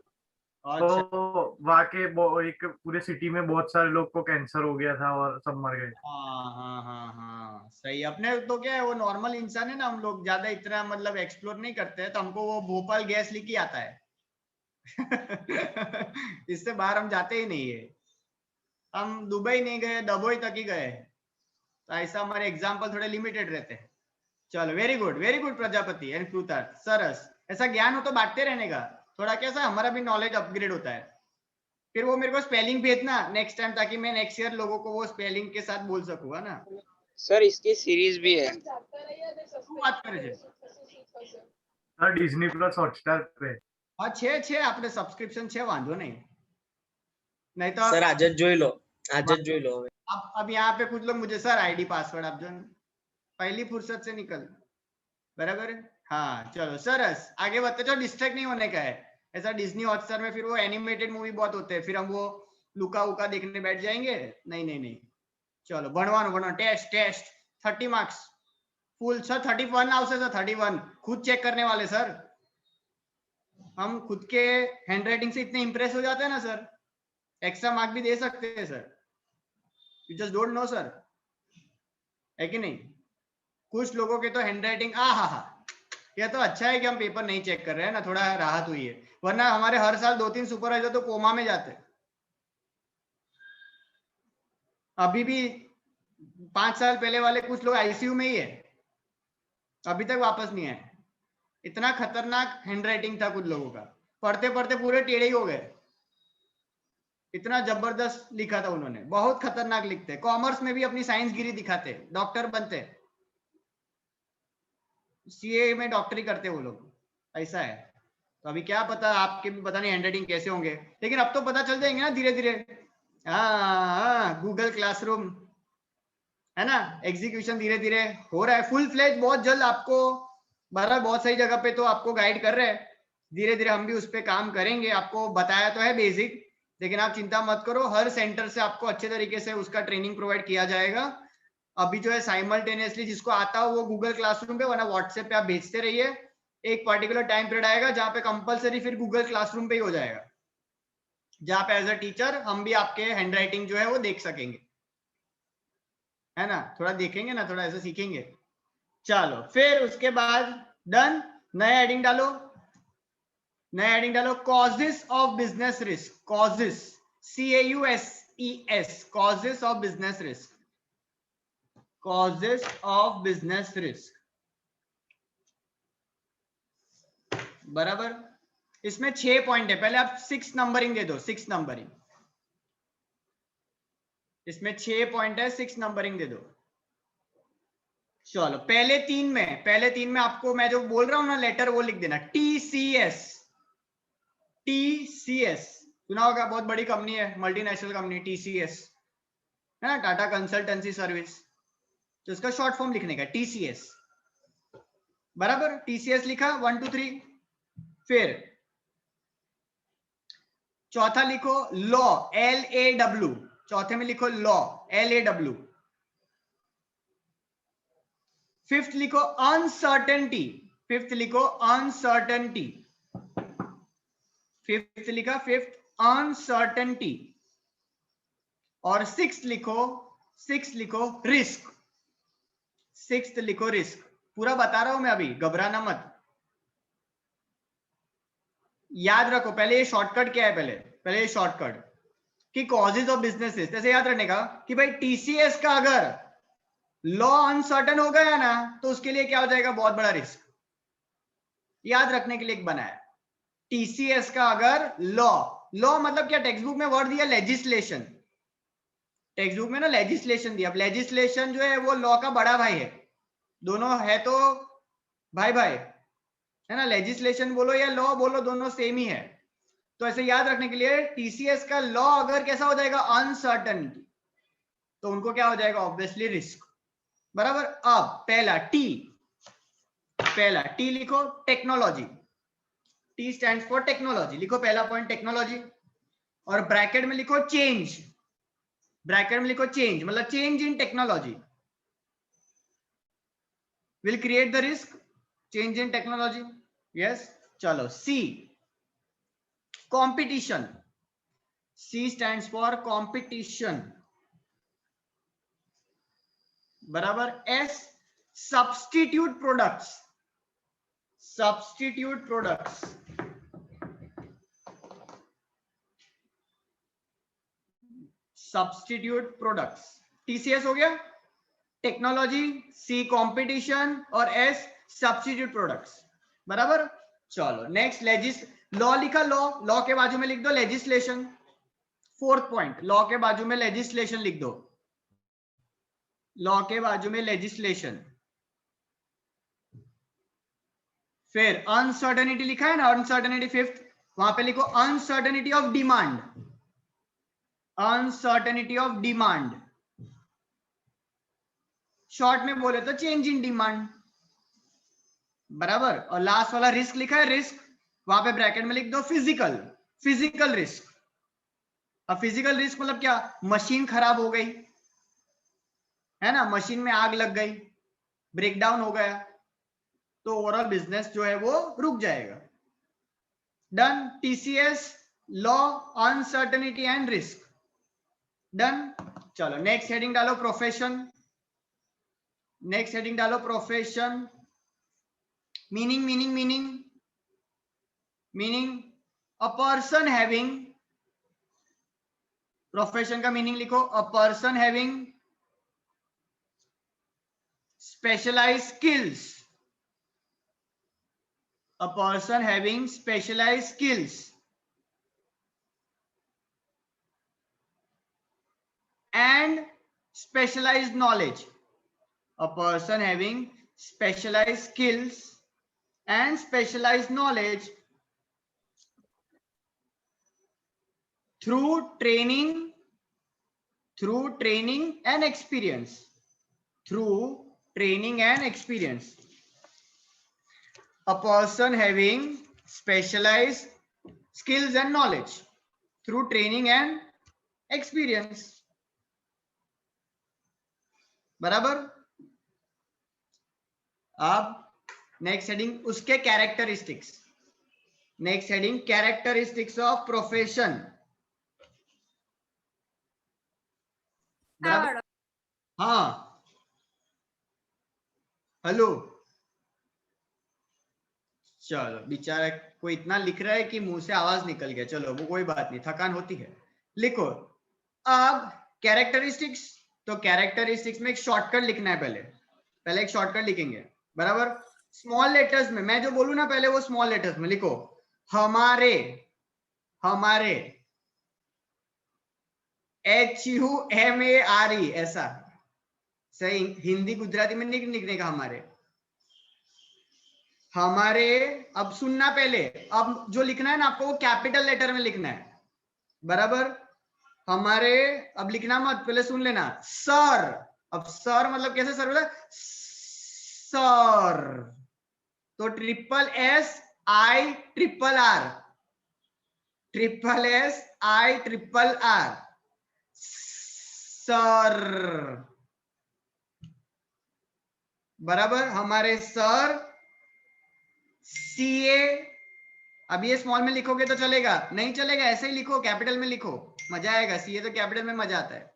अच्छा, तो वहाँ के एक पूरे सिटी में बहुत सारे लोग को कैंसर हो गया था और सब मर गए। हाँ सही। अपने तो क्या है, वो नॉर्मल इंसान है ना, हम लोग ज्यादा इतना मतलब एक्सप्लोर नहीं करते हैं, तो हमको वो भोपाल गैस लीक ही आता है। इससे बाहर हम जाते ही नहीं है। हम दुबई नहीं गए, दबोई तक ही गए, तो ऐसा हमारे एग्जाम्पल थोड़े लिमिटेड रहते हैं। चलो very good Prajapati and Plutarch, Saras. ऐसा ज्ञान हो तो बांटते रहने का, थोड़ा कैसा हमारा भी नॉलेज अपग्रेड होता है। फिर वो मेरे को स्पेलिंग भेजना नेक्स्ट टाइम, ताकि मैं नेक्स्ट ईयर लोगों को वो स्पेलिंग के साथ बोल सकूंगा ना। सर इसकी सीरीज भी है। बात करे सर डिज्नी प्लस हॉटस्टार पे। हाँ, 6 આપણે સબસ્ક્રિપ્શન છે, વાંધો નહીં, नहीं तो सर आज જોઈ લો, आज જોઈ लो। अब यहाँ पे कुछ लोग मुझे सर आईडी पासवर्ड आप जो पहली फुर्सत से निकल, बराबर है। हाँ चलो सरस, आगे बढ़ते चलो, डिस्ट्रैक्ट नहीं होने का है। ऐसा डिज्नी हॉटस्टार में फिर वो एनिमेटेड मूवी बहुत होते हैं, फिर हम वो लुका उका देखने बैठ जाएंगे। नहीं नहीं नहीं, चलो भणवानो टेस्ट 30 मार्क्स फुल सर, 31 आवશે सर, 31 खुद चेक करने वाले सर। हम खुद के हैंडराइटिंग से इतने इंप्रेस हो जाते हैं ना सर, एक्स्ट्रा मार्क भी दे सकते हैं sir, you just don't know sir, है कि नहीं। कुछ लोगों के तो हैंडराइटिंग हा, यह तो अच्छा है कि हम पेपर नहीं चेक कर रहे हैं ना, थोड़ा राहत हुई है, वरना हमारे हर साल 2-3 सुपरवाइजर तो कोमा में जाते। अभी भी 5 साल पहले वाले कुछ लोग आईसीयू में ही है, अभी तक वापस नहीं आए। इतना खतरनाक हैंडराइटिंग था कुछ लोगों का, पढ़ते पढ़ते पूरे टेढ़े ही हो गए, इतना जबरदस्त लिखा था उन्होंने, बहुत खतरनाक लिखते। कॉमर्स में भी अपनी साइंस गिरी दिखाते, डॉक्टर बनते, सीए में डॉक्टरी करते वो लोग, ऐसा है। तो अभी क्या पता, आपके भी पता नहीं हैंडराइटिंग कैसे होंगे, लेकिन अब तो पता चल जाएंगे ना धीरे धीरे। हाँ, गूगल क्लासरूम है ना, एग्जीक्यूशन धीरे धीरे हो रहा है, फुल फ्लेज बहुत जल्द आपको, बराबर बहुत सही जगह पे तो आपको गाइड कर रहे हैं, धीरे धीरे हम भी उस पर काम करेंगे। आपको बताया तो है बेसिक, लेकिन आप चिंता मत करो, हर सेंटर से आपको अच्छे तरीके से उसका ट्रेनिंग प्रोवाइड किया जाएगा। अभी जो है साइमल्टेनियसली जिसको आता हो वो गूगल क्लासरूम पे, वरना व्हाट्सएप पे आप भेजते रहिए। एक पर्टिकुलर टाइम पीरियड आएगा जहाँ पे कंपलसरी फिर गूगल क्लासरूम पे ही हो जाएगा, जहाँ पे एज अ टीचर हम भी आपके हैंडराइटिंग जो है वो देख सकेंगे, है ना, थोड़ा देखेंगे ना, थोड़ा ऐसा सीखेंगे। चलो फिर उसके बाद डन, नया हेडिंग डालो, नया हेडिंग डालो, causes of business risk, causes CAUSES, causes of business risk, causes of business risk, बराबर। इसमें 6 पॉइंट है, पहले आप 6 नंबरिंग दे दो, 6 नंबरिंग, इसमें 6 पॉइंट है, 6 नंबरिंग दे दो। चलो पहले तीन में आपको मैं जो बोल रहा हूं ना लेटर, वो लिख देना, TCS, सुना होगा, बहुत बड़ी कंपनी है, मल्टीनेशनल कंपनी TCS है ना, टाटा कंसल्टेंसी सर्विस, तो इसका शॉर्ट फॉर्म लिखने का TCS, बराबर। TCS लिखा 1 2 3, फिर चौथा लिखो लॉ, LAW, चौथे में लिखो लॉ, LAW। फिफ्थ लिखो अनसर्टेनिटी, फिफ्थ लिखो अनसर्टेनिटी, फिफ्थ लिखा, फिफ्थ अनसर्टेनिटी। और सिक्स्थ लिखो रिस्क, सिक्स्थ लिखो रिस्क। पूरा बता रहा हूं मैं अभी, घबराना मत, याद रखो। पहले ये शॉर्टकट क्या है, पहले ये शॉर्टकट कि कॉजेज ऑफ बिजनेसेस, जैसे याद रखने का कि भाई TCS का अगर लॉ अनसर्टन हो गया ना, तो उसके लिए क्या हो जाएगा, बहुत बड़ा रिस्क। याद रखने के लिए एक बनाया, TCS का अगर लॉ मतलब क्या, टेक्स्ट बुक में वर्ड दिया लेजिस्लेशन, टेक्स्ट बुक में ना लेजिस्लेशन दिया। अब लेजिस्लेशन जो है वो लॉ का बड़ा भाई है, दोनों है तो भाई है ना, लेजिस्लेशन बोलो या लॉ बोलो, दोनों सेम ही है। तो ऐसे याद रखने के लिए TCS का लॉ अगर कैसा हो जाएगा, अनसर्टनिटी, तो उनको क्या हो जाएगा, ऑब्वियसली रिस्क, बराबर। अब पहला टी लिखो, technology, T stands for technology, लिखो पहला पॉइंट टेक्नोलॉजी, और ब्रैकेट में लिखो चेंज, ब्रैकेट में लिखो चेंज, मतलब change in technology will create the risk, change in technology, yes. चलो C, competition, C stands for competition, बराबर। S, substitute products, substitute products, substitute products, TCS हो गया, टेक्नोलॉजी, सी कंपटीशन और एस सब्स्टिट्यूट प्रोडक्ट्स, बराबर। चलो next law लिखा, law के बाजू में लिख दो लेजिस्लेशन, फोर्थ पॉइंट, लॉ के बाजू में लेजिस्लेशन लिख दो, लॉ के बाजू में लेजिस्लेशन। फिर अनसर्टेनिटी लिखा है ना, अनसर्टेनिटी फिफ्थ, वहां पे लिखो uncertainty of demand, uncertainty of demand, short में बोले तो चेंज इन डिमांड, बराबर। और लास्ट वाला रिस्क लिखा है, रिस्क, वहां पे ब्रैकेट में लिख दो फिजिकल रिस्क। अब फिजिकल रिस्क मतलब क्या, मशीन खराब हो गई है ना, मशीन में आग लग गई, ब्रेकडाउन हो गया, तो ओवरऑल बिजनेस जो है वो रुक जाएगा। Done, TCS, law, uncertainty and risk, done. चलो नेक्स्ट हेडिंग डालो प्रोफेशन, नेक्स्ट हेडिंग डालो profession. Meaning a person having, profession का मीनिंग लिखो, a person having specialised skills, a person having specialized skills and specialized knowledge, a person having specialized skills and specialized knowledge through training and experience, through training and experience. A person having specialized skills and knowledge through training and experience, बराबर। अब next heading उसके characteristics, next heading characteristics of profession, बराबर। हाँ hello, चलो बेचारा कोई इतना लिख रहा है कि मुंह से आवाज निकल गया, चलो वो कोई बात नहीं, थकान होती है। लिखो अब कैरेक्टरिस्टिक्स, तो कैरेक्टरिस्टिक्स में एक शॉर्टकट लिखना है, पहले एक शॉर्टकट लिखेंगे, बराबर। स्मॉल लेटर्स में, मैं जो बोलूं ना पहले वो स्मॉल लेटर्स में लिखो, हमारे HUMARE, ऐसा सही हिंदी गुजराती में नहीं लिखने का, हमारे। अब सुनना पहले, अब जो लिखना है ना आपको वो कैपिटल लेटर में लिखना है, बराबर। हमारे, अब लिखना मत, पहले सुन लेना, सर। अब सर मतलब कैसे सर बोला, सर, तो SSIRR, SSIRR, सर, बराबर। हमारे सर CA, अब ये स्मॉल में लिखोगे तो चलेगा, नहीं चलेगा ऐसे ही लिखो, कैपिटल में लिखो, मजा आएगा। CA तो कैपिटल में मजा आता है।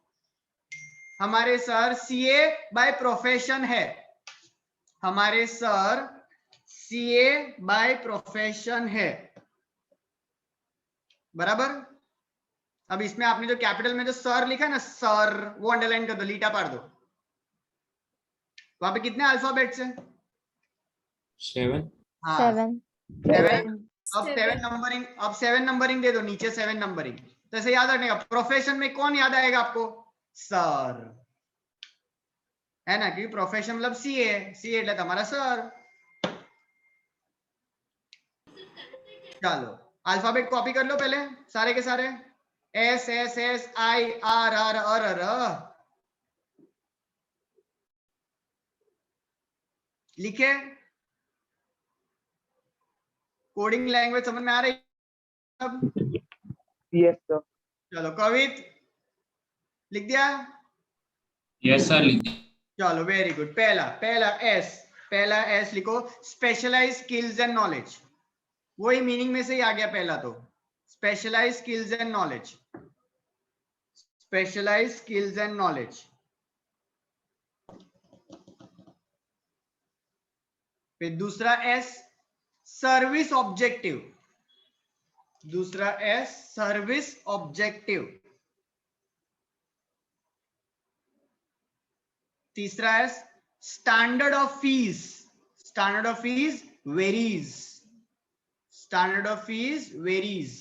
हमारे सर CA बाय प्रोफेशन है, हमारे सर CA बाय प्रोफेशन है, बराबर। अब इसमें आपने जो कैपिटल में जो सर लिखा है ना, सर, वो अंडरलाइन कर दो, लीटा पार दो। वहां पे कितने अल्फाबेट्स हैं? 7। हाँ 7। अब 7 नंबरिंग दे दो नीचे, 7 नंबरिंग, तो ऐसे याद रखने का। प्रोफेशन में कौन याद आएगा आपको? सर, है ना, क्योंकि प्रोफेशन मतलब CA है, CA એટલે તમારા सर। चलो अल्फाबेट कॉपी कर लो पहले सारे के सारे, SSSIRR लिखे। कोडिंग लैंग्वेज समझ में आ रही है? Yes sir. चलो कवित लिख दिया? यस सर, लिख दिया। चलो वेरी गुड। पहला एस लिखो, स्पेशलाइज स्किल्स एंड नॉलेज। वही मीनिंग में से ही आ गया पहला, तो specialise skills and knowledge, specialise skills and knowledge. फिर दूसरा एस, सर्विस ऑब्जेक्टिव, दूसरा एस सर्विस ऑब्जेक्टिव। तीसरा है standard of fees. Standard of fees varies. Standard of fees varies.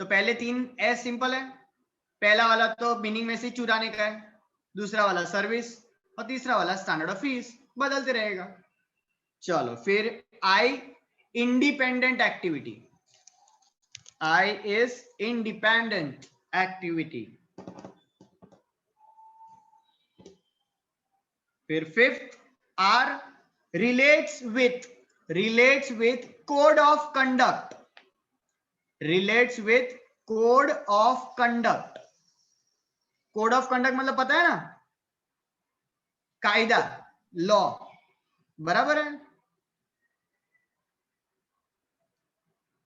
तो पहले तीन एस सिंपल है. पहला वाला तो मीनिंग में से चुराने का है, दूसरा वाला सर्विस और तीसरा वाला स्टैंडर्ड ऑफ फीस. बदलते रहेगा. चलो फिर I independent activity. I is independent activity. फिर fifth R relates with code of conduct. Relates with code of conduct. Code of conduct मतलब पता है ना, कायदा, लॉ. बराबर है,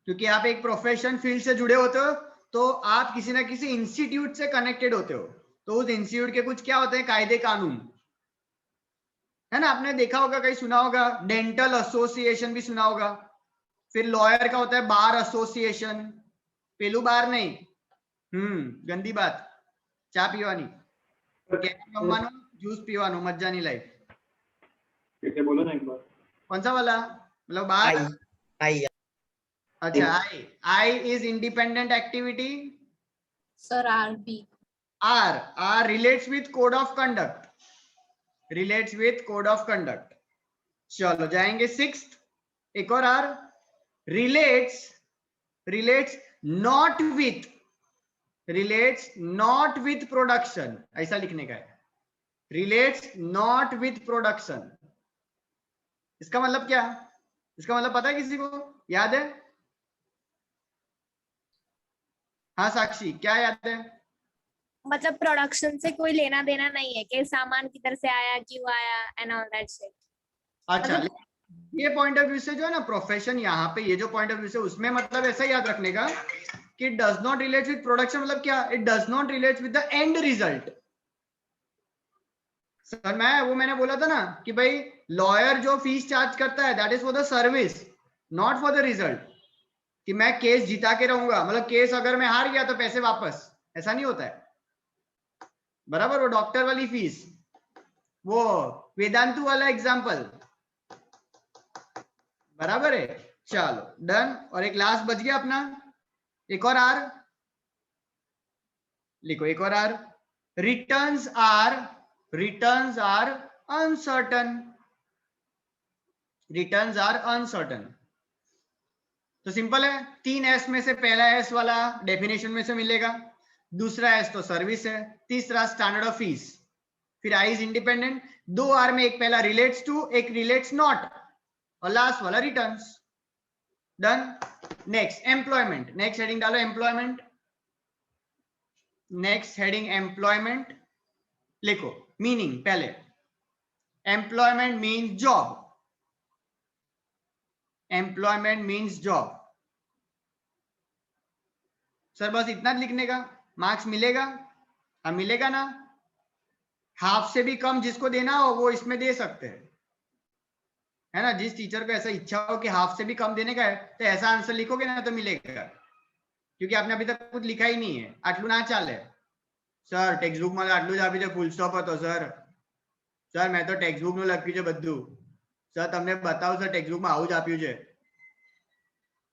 क्योंकि आप एक प्रोफेशन फील्ड से जुड़े होते हो तो आप किसी ना किसी इंस्टीट्यूट से कनेक्टेड होते हो. तो उस इंस्टीट्यूट के कुछ क्या होते हैं, कायदे कानून, है ना. आपने देखा होगा, कहीं सुना होगा, डेंटल एसोसिएशन भी सुना होगा. फिर लॉयर का होता है बार एसोसिएशन. पेलू बार नहीं, गंदी बात. चा पीवानी, जूस पीवानो, मजा नहीं लाइफ. बोलो ना एक बार. कौन सा वाला, मतलब बार. आई. अच्छा, I is independent activity. Sir, RB. R relates with code of conduct. Relates with code of conduct. चलो जाएंगे सिक्स्थ. एक और R relates not with production. ऐसा लिखने का है, relates not with production. इसका मतलब क्या, इसका मतलब पता है किसी को, याद है? हाँ साक्षी, क्या याद है? मतलब प्रोडक्शन से कोई लेना देना नहीं है कि सामान किधर से आया, क्यों आया, एंड ऑल दैट शिट. अच्छा, ये पॉइंट ऑफ व्यू से जो है ना प्रोफेशन, यहाँ पे ये जो पॉइंट ऑफ व्यू से, उसमें मतलब ऐसा याद रखने का कि does not relate with production. मतलब क्या, it does not relate with the end result. Sir मैंने बोला था ना कि भाई लॉयर जो फीस चार्ज करता है that is for the service, not for the result. कि मैं केस जिता के रहूंगा, मतलब केस अगर मैं हार गया तो पैसे वापस, ऐसा नहीं होता है. बराबर. वो डॉक्टर वाली फीस, वो वेदांतु वाला एग्जांपल. बराबर है. चलो डन. और एक लास्ट बच गया अपना, एक और आर लिखो. एक और R, returns are uncertain. Returns are uncertain. तो सिंपल है, तीन एस में से पहला एस वाला डेफिनेशन में से मिलेगा, दूसरा एस तो सर्विस है, तीसरा स्टैंडर्ड ऑफ फीस. फिर आई इज इंडिपेंडेंट. दो आर में एक पहला रिलेट्स टू, एक रिलेट्स नॉट, और लास्ट वाला returns. Done. Next employment. Next heading डालो एम्प्लॉयमेंट. Next heading employment. लिखो मीनिंग पहले. Employment means job. Employment means job. Sir बस इतना लिखने का, मार्क्स मिलेगा? हाँ मिलेगा ना. हाफ से भी कम जिसको देना हो वो इसमें दे सकते हैं, है ना. जिस टीचर को ऐसा इच्छा हो कि हाफ से भी कम देने का है तो ऐसा आंसर लिखोगे ना तो मिलेगा, क्योंकि आपने अभी तक कुछ लिखा ही नहीं है. आटलू ना चाले सर, टेक्स्ट बुक में आटलू જ આપી દે, ફૂલ સ્ટોપ હતો સર. સર મેં તો ટેક્સ્ટ બુક નું લખ્યું છે બધું. સર તમને બતાવું સર, ટેક્સ્ટ बुक में આવું જ આપ્યું છે.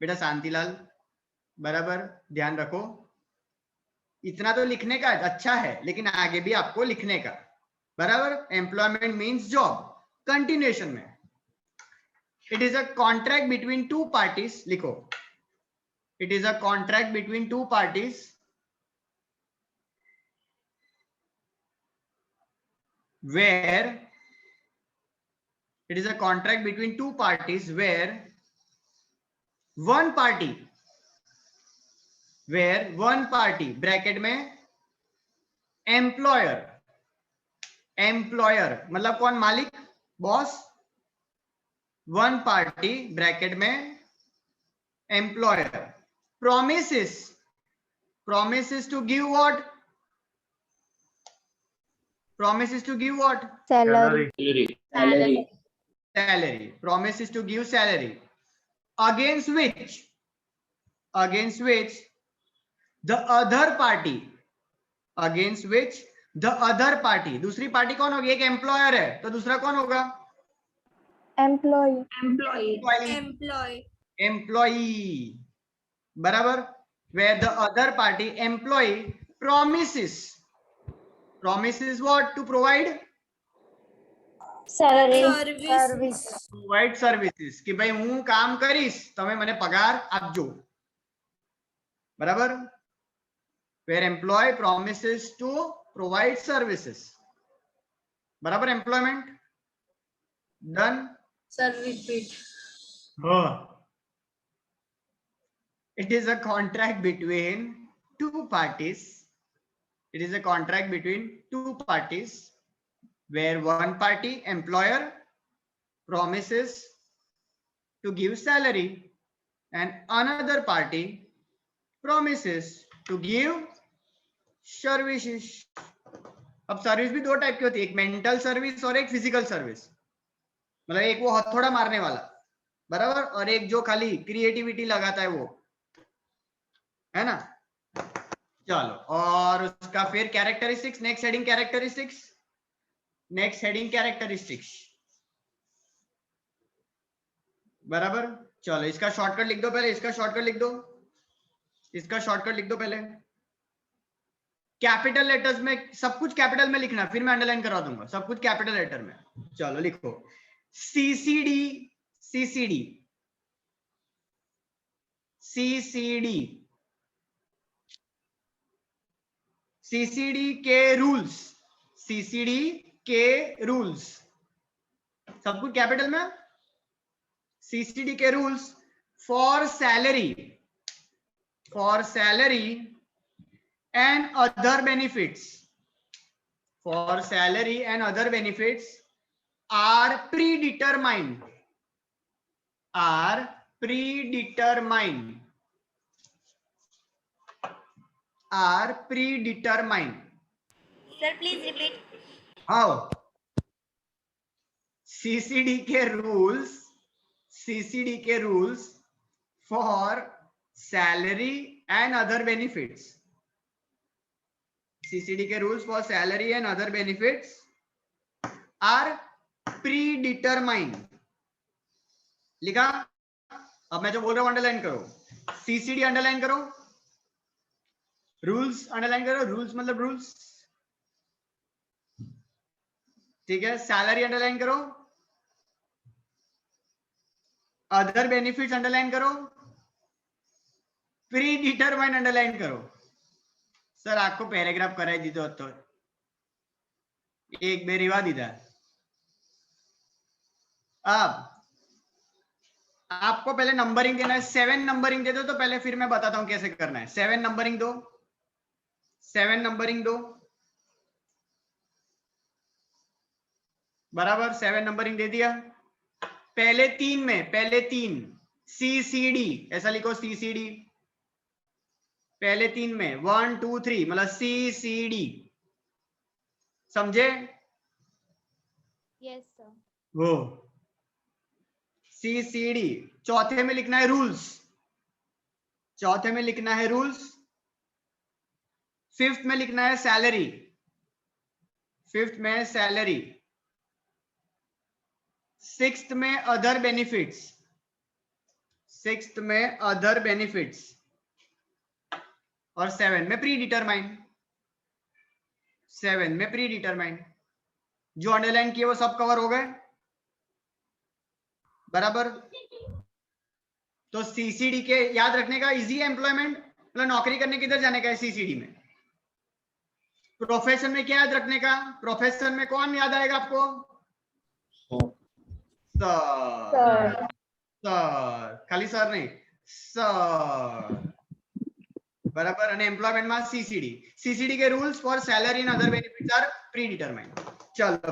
बेटा शांतिलाल, बराबर ध्यान रखो. इतना तो लिखने का अच्छा है, लेकिन आगे भी आपको लिखने का. बराबर. Employment means job. कंटिन्यूएशन में, it is a contract between two parties. लिखो, it is a contract between two parties where it is a contract between two parties where one party bracket में एम्प्लॉयर मतलब कौन, मालिक, boss. One party bracket में employer promises to give what? Promises to give what? Salary. Salary. Promises to give salary. Against which the other party the other party, दूसरी party कौन होगी? एक employer है तो दूसरा कौन होगा? एम्प्लॉई, बराबर। where the other party employee promises what? To provide provide services, कि भाई હું કામ કરીશ તમે મને પગાર આપજો, બરાબર. where employee promises to provide services, બરાબર. employment done. Sir, repeat. It is a contract between two parties. It is a contract between two parties where one party, employer, promises to give salary and another party promises to give services. अब service भी दो type की होती है, एक mental service और एक physical service. मतलब एक वो हथौड़ा मारने वाला, बराबर, और एक जो खाली क्रिएटिविटी लगाता है वो, है ना. चलो, और उसका फिर characteristics, next heading characteristics. Next heading characteristics, बराबर. चलो इसका शॉर्टकट लिख दो पहले, इसका शॉर्टकट लिख दो, इसका शॉर्टकट लिख दो पहले. कैपिटल लेटर्स में, सब कुछ कैपिटल में लिखना, फिर मैं अंडरलाइन करवा दूंगा, सब कुछ कैपिटल लेटर में. चलो लिखो सीसीडी, सीसीडी, सीसीडी, सीसीडी के रूल्स, सीसीडी के रूल्स, सब कुछ कैपिटल में. सीसीडी के rules for salary, for salary and other benefits, for salary and other benefits are predetermined, are predetermined, are predetermined. Sir, please repeat. How? CCD के rules, CCD के rules for salary and other benefits, CCD के rules for salary and other benefits are predetermined. लिखा? अब मैं जो बोल रहा हूं अंडरलाइन करो. CCD अंडरलाइन करो, रूल्स अंडरलाइन करो, रूल्स मतलब रूल्स, ठीक है. सैलरी अंडरलाइन करो, अदर बेनिफिट्स अंडरलाइन करो, प्री डिटरमाइन अंडरलाइन करो. सर आपको पैराग्राफ कराई दीधो तो एक बे रिवा दीधा. अब आपको पहले नंबरिंग देना है, 7 नंबरिंग दे दो तो पहले, फिर मैं बताता हूं कैसे करना है. 7 नंबरिंग दो, 7 नंबरिंग दो, बराबर. 7 नंबरिंग दे दिया. पहले 3 में, पहले 3 सीसीडी, ऐसा लिखो सीसीडी. पहले 3 में 1 2 3 मतलब सीसीडी, समझे? Yes sir. वो सीसीडी. चौथे में लिखना है रूल्स, चौथे में लिखना है रूल्स. फिफ्थ में लिखना है सैलरी, फिफ्थ में सैलरी. सिक्स्थ में अदर बेनिफिट्स, सिक्स्थ में अदर बेनिफिट्स. और 7 में प्री डिटरमाइंड, 7 में प्री डिटरमाइंड. जो अंडरलाइन किए वो सब कवर हो गए, बराबर. तो सीसीडी के याद रखने का इजी है. एम्प्लॉयमेंट मतलब नौकरी करने किधर जाने का है सीसीडी में. प्रोफेशन में क्या याद रखने का? प्रोफेशन में कौन याद आएगा आपको? सर, सर, खाली सर नहीं, सर, बराबर. અને એમ્પ્લોયમેન્ટ માં सीसीडी, सीसीडी के rules for salary and other benefits are predetermined. चलो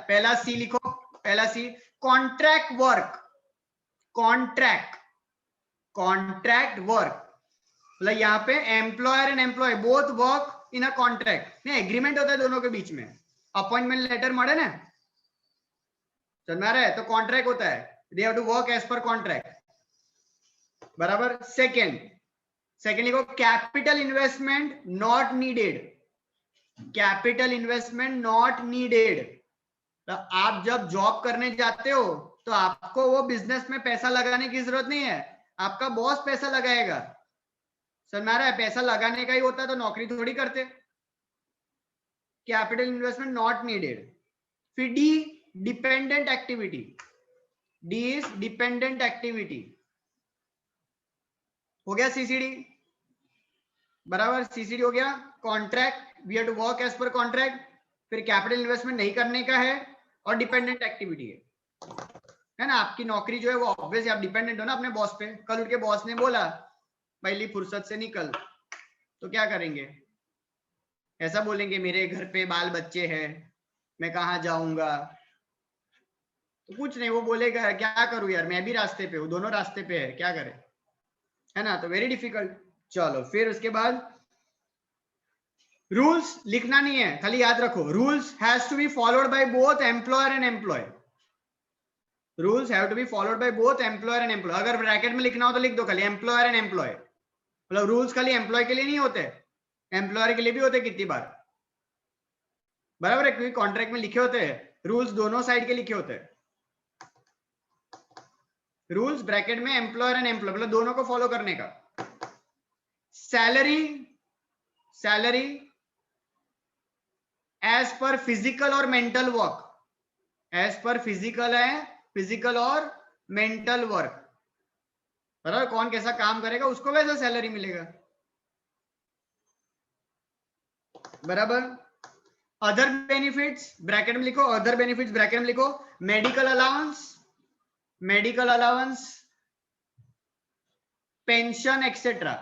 पहला सी लिखो, पहला C contract work, contract, contract work मतलब यहाँ पे employer and employee both work in a contract. नहीं, एग्रीमेंट होता है दोनों के बीच में, अपॉइंटमेंट लेटर મળે ને, समझ में आ रहा है? तो कॉन्ट्रैक्ट होता है, they have to work as per contract, बराबर. सेकंड, सेकंड लिखो capital investment not needed, capital investment not needed. तो आप जब जॉब करने जाते हो तो आपको वो बिजनेस में पैसा लगाने की जरूरत नहीं है, आपका बॉस पैसा लगाएगा। समझ आ रहा है? पैसा लगाने का ही होता है तो नौकरी थोड़ी करते। Capital investment not needed. फिर D, dependent activity. D is dependent activity. हो गया सीसीडी, बराबर, सीसीडी हो गया। Contract, we have to work as per contract. फिर कैपिटल इन्वेस्टमेंट नहीं करने का है और डिपेंडेंट एक्टिविटी है ना। आपकी नौकरी जो है वो ऑब्वियसली आप डिपेंडेंट हो ना अपने बॉस पे। कल उठ के बॉस ने बोला पहली फुर्सत से निकल, तो क्या करेंगे? ऐसा बोलेंगे मेरे घर पे बाल बच्चे हैं, मैं कहाँ जाऊंगा? तो कुछ नहीं, वो बोलेगा क्या करूं यार, मैं भी रास्ते पे हूँ, दोनों रास्ते पे है, क्या करें, है ना। तो वेरी डिफिकल्ट। चलो फिर उसके बाद रूल्स लिखना नहीं है, खाली याद रखो rules has to be followed by both employer and employee. Rules have to be followed by both employer and employee. अगर ब्रैकेट में लिखना हो तो लिख दो खाली एम्प्लॉयर एंड एम्प्लॉय। मतलब रूल्स खाली एम्प्लॉय के लिए नहीं होते, एम्प्लॉयर के लिए भी होते कितनी बार, बराबर है, क्योंकि कॉन्ट्रैक्ट में लिखे होते हैं रूल्स, दोनों साइड के लिखे होते हैं। रूल्स ब्रैकेट में एम्प्लॉयर एंड एम्प्लॉय, मतलब दोनों को फॉलो करने का। Salary, salary as per physical और mental work, as per physical है, फिजिकल और मेंटल वर्क, बराबर। कौन कैसा काम करेगा उसको वैसा सैलरी मिलेगा, बराबर। अदर बेनिफिट्स ब्रैकेट में लिखो, अदर बेनिफिट्स ब्रैकेट में लिखो। Medical allowance, medical allowance, pension etcetera,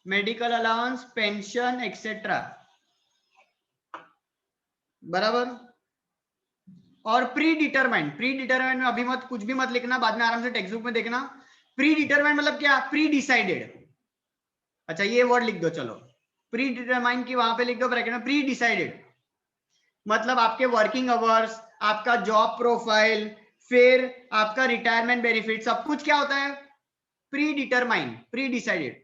medical allowance, pension etcetera, बराबर। और प्री डिटरमाइंड, प्री डिटरमाइंड में अभी मत कुछ भी मत लिखना, बाद में आराम से टेक्स्ट बुक में देखना। प्री डिटरमाइंड मतलब क्या? Pre decided. अच्छा ये वर्ड लिख दो, चलो प्री डिटरमाइंड की वहां पे लिख दो ब्रैकेट में। प्री डिसाइडेड मतलब आपके वर्किंग आवर्स, आपका जॉब प्रोफाइल, फिर आपका रिटायरमेंट बेनिफिट, सब कुछ क्या होता है? Pre determined, pre decided.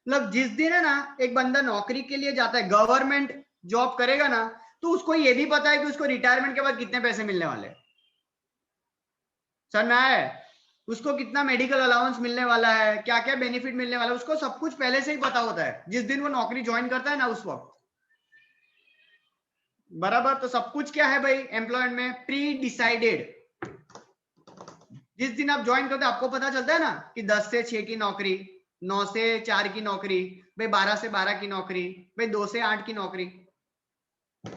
मतलब जिस दिन है ना एक बंदा नौकरी के लिए जाता है, गवर्नमेंट जॉब करेगा ना, तो उसको ये भी पता है कि उसको रिटायरमेंट के बाद कितने पैसे मिलने वाले हैं। समझ में आया? उसको कितना मेडिकल अलाउंस मिलने वाला है, क्या क्या बेनिफिट मिलने वाला है, उसको सब कुछ पहले से ही पता होता है जिस दिन वो नौकरी ज्वाइन करता है ना उस वक्त, बराबर। तो सब कुछ क्या है भाई एम्प्लॉयमेंट में? Pre decided. जिस दिन आप ज्वाइन करते हैं आपको पता चलता है ना कि 10 से 6 की नौकरी, 9 से 4 की नौकरी, भाई 12 से 12 की नौकरी, भाई 2 से 8 की नौकरी,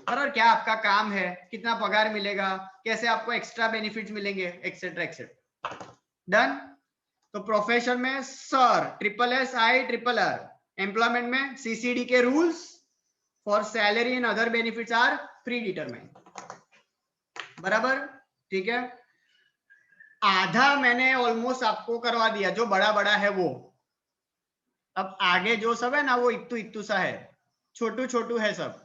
और क्या आपका काम है, कितना पगार मिलेगा, कैसे आपको एक्स्ट्रा बेनिफिट्स मिलेंगे, एक्सेट्रा एक्सेट्रा। डन। तो प्रोफेशन में sir, triple S I triple R. Employment में सीसीडी के rules for salary and other benefits are predetermined, बराबर, ठीक है। आधा मैंने ऑलमोस्ट आपको करवा दिया, जो बड़ा बड़ा है वो। अब आगे जो सब है ना वो इत्तू इत्तू सा है, छोटू छोटू है सब।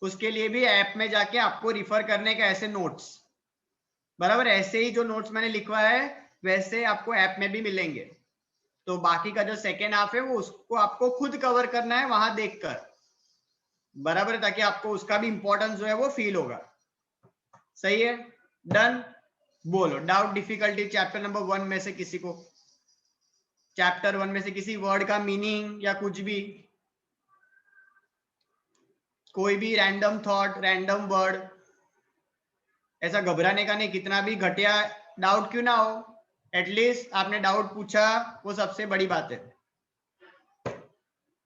उसके लिए भी ऐप में जाके आपको रिफर करने का ऐसे नोट्स, बराबर। ऐसे ही जो नोट्स मैंने लिखवाया है वैसे आपको ऐप में भी मिलेंगे। तो बाकी का जो सेकेंड हाफ है वो उसको आपको खुद कवर करना है वहां देखकर, बराबर, ताकि आपको उसका भी इंपॉर्टेंस जो है वो फील होगा। सही है, डन। बोलो डाउट, डिफिकल्टी चैप्टर नंबर 1 में से किसी को, चैप्टर 1 में से किसी वर्ड का मीनिंग या कुछ भी, कोई भी रैंडम थॉट, रैंडम वर्ड। ऐसा घबराने का नहीं, कितना भी घटिया डाउट क्यों ना हो, एटलीस्ट आपने डाउट पूछा, वो सबसे बड़ी बात है,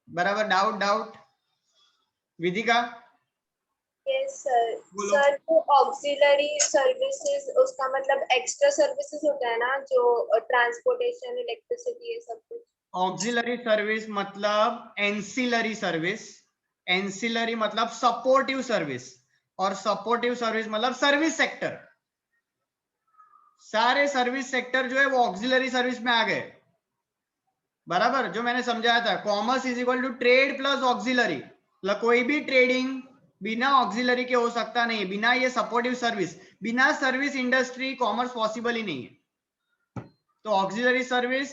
बराबर। Doubt doubt Vidhika? Yes sir. बोलो। सर जो ऑक्सिलरी सर्विसेज, उसका मतलब एक्स्ट्रा सर्विसेज होता है ना, जो ट्रांसपोर्टेशन, इलेक्ट्रिसिटी, ये सब कुछ। ऑक्सिलरी सर्विस मतलब एंसिलरी सर्विस, एंसिलरी मतलब सपोर्टिव सर्विस, और सपोर्टिव सर्विस मतलब सर्विस सेक्टर। सारे सर्विस सेक्टर जो है वो ऑक्सिलरी सर्विस में आ गए, बराबर। जो मैंने समझाया था, commerce is equal to trade plus auxiliary, मतलब कोई भी ट्रेडिंग बिना ऑक्सिलरी के हो सकता नहीं है, बिना ये सपोर्टिव सर्विस, बिना सर्विस इंडस्ट्री कॉमर्स पॉसिबल ही नहीं है। तो auxiliary service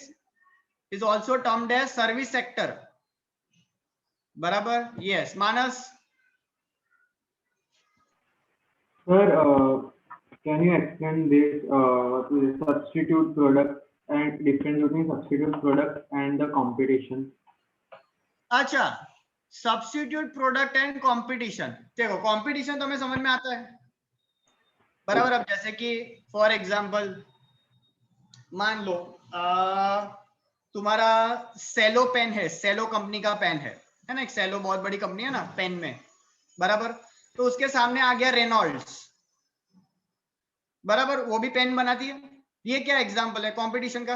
is also termed as service sector, बराबर। Yes Manas? Sir, can you explain this substitute product and difference between substitute product and the competition? अच्छा, सब्स्टिट्यूट प्रोडक्ट एंड कंपटीशन। देखो competition तो हमें समझ में आता है बराबर। अब जैसे कि फॉर एग्जांपल मान लो तुम्हारा सेलो पेन है, सेलो कंपनी का पेन है ना, एक सेलो बहुत बड़ी कंपनी है ना पेन में बराबर। तो उसके सामने आ गया रेनॉल्ड्स बराबर, वो भी पेन बनाती है। ये क्या एग्जांपल है कंपटीशन का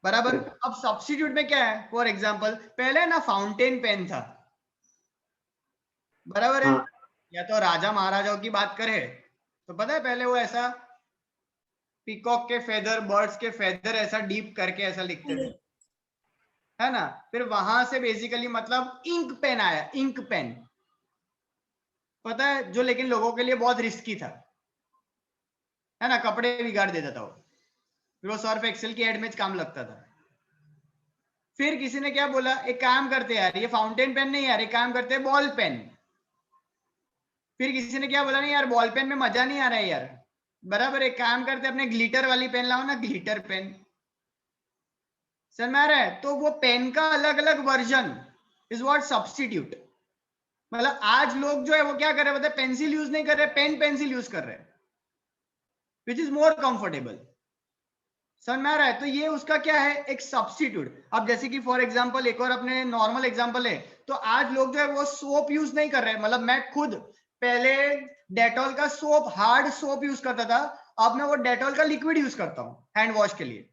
बराबर। अब सब्स्टिट्यूट में क्या है, फॉर एग्जांपल पहले ना फाउंटेन पेन था बराबर है। या तो राजा महाराजाओं की बात करें तो पता है पहले वो ऐसा पीकॉक के फेदर, बर्ड्स के फेदर ऐसा डीप करके ऐसा लिखते थे है ना। फिर वहां से बेसिकली मतलब इंक पेन आया, इंक पेन पता है, जो लेकिन लोगों के लिए बहुत रिस्की था है ना, कपड़े बिगाड़ देता था वो। फिर वो सर्फ एक्सेल की एड में काम लगता था। फिर किसी ने क्या बोला, एक काम करते यार, ये फाउंटेन पेन नहीं यार, एक काम करते हैं बॉल पेन। फिर किसी ने क्या बोला, नहीं यार बॉल पेन में मजा नहीं आ रहा है यार बराबर, एक काम करते अपने ग्लिटर वाली पेन लाओ ना, ग्लिटर पेन। समझ में आ रहा है। तो वो पेन का अलग अलग वर्जन इज व्हाट सब्स्टिट्यूट। मतलब आज लोग जो है वो क्या कर रहे हैं, मतलब पेंसिल यूज नहीं कर रहे, पेन पेंसिल यूज कर रहे हैं, विच इज मोर कंफर्टेबल। समझ में आ रहा है। तो ये उसका क्या है, एक सब्स्टिट्यूट। अब जैसे कि फॉर एग्जांपल एक और अपने नॉर्मल एग्जांपल है, तो आज लोग जो है वो सोप यूज नहीं कर रहे। मतलब मैं खुद पहले डेटॉल का सोप, हार्ड सोप यूज करता था, अब मैं वो डेटॉल का लिक्विड यूज करता हूँ हैंड वॉश के लिए।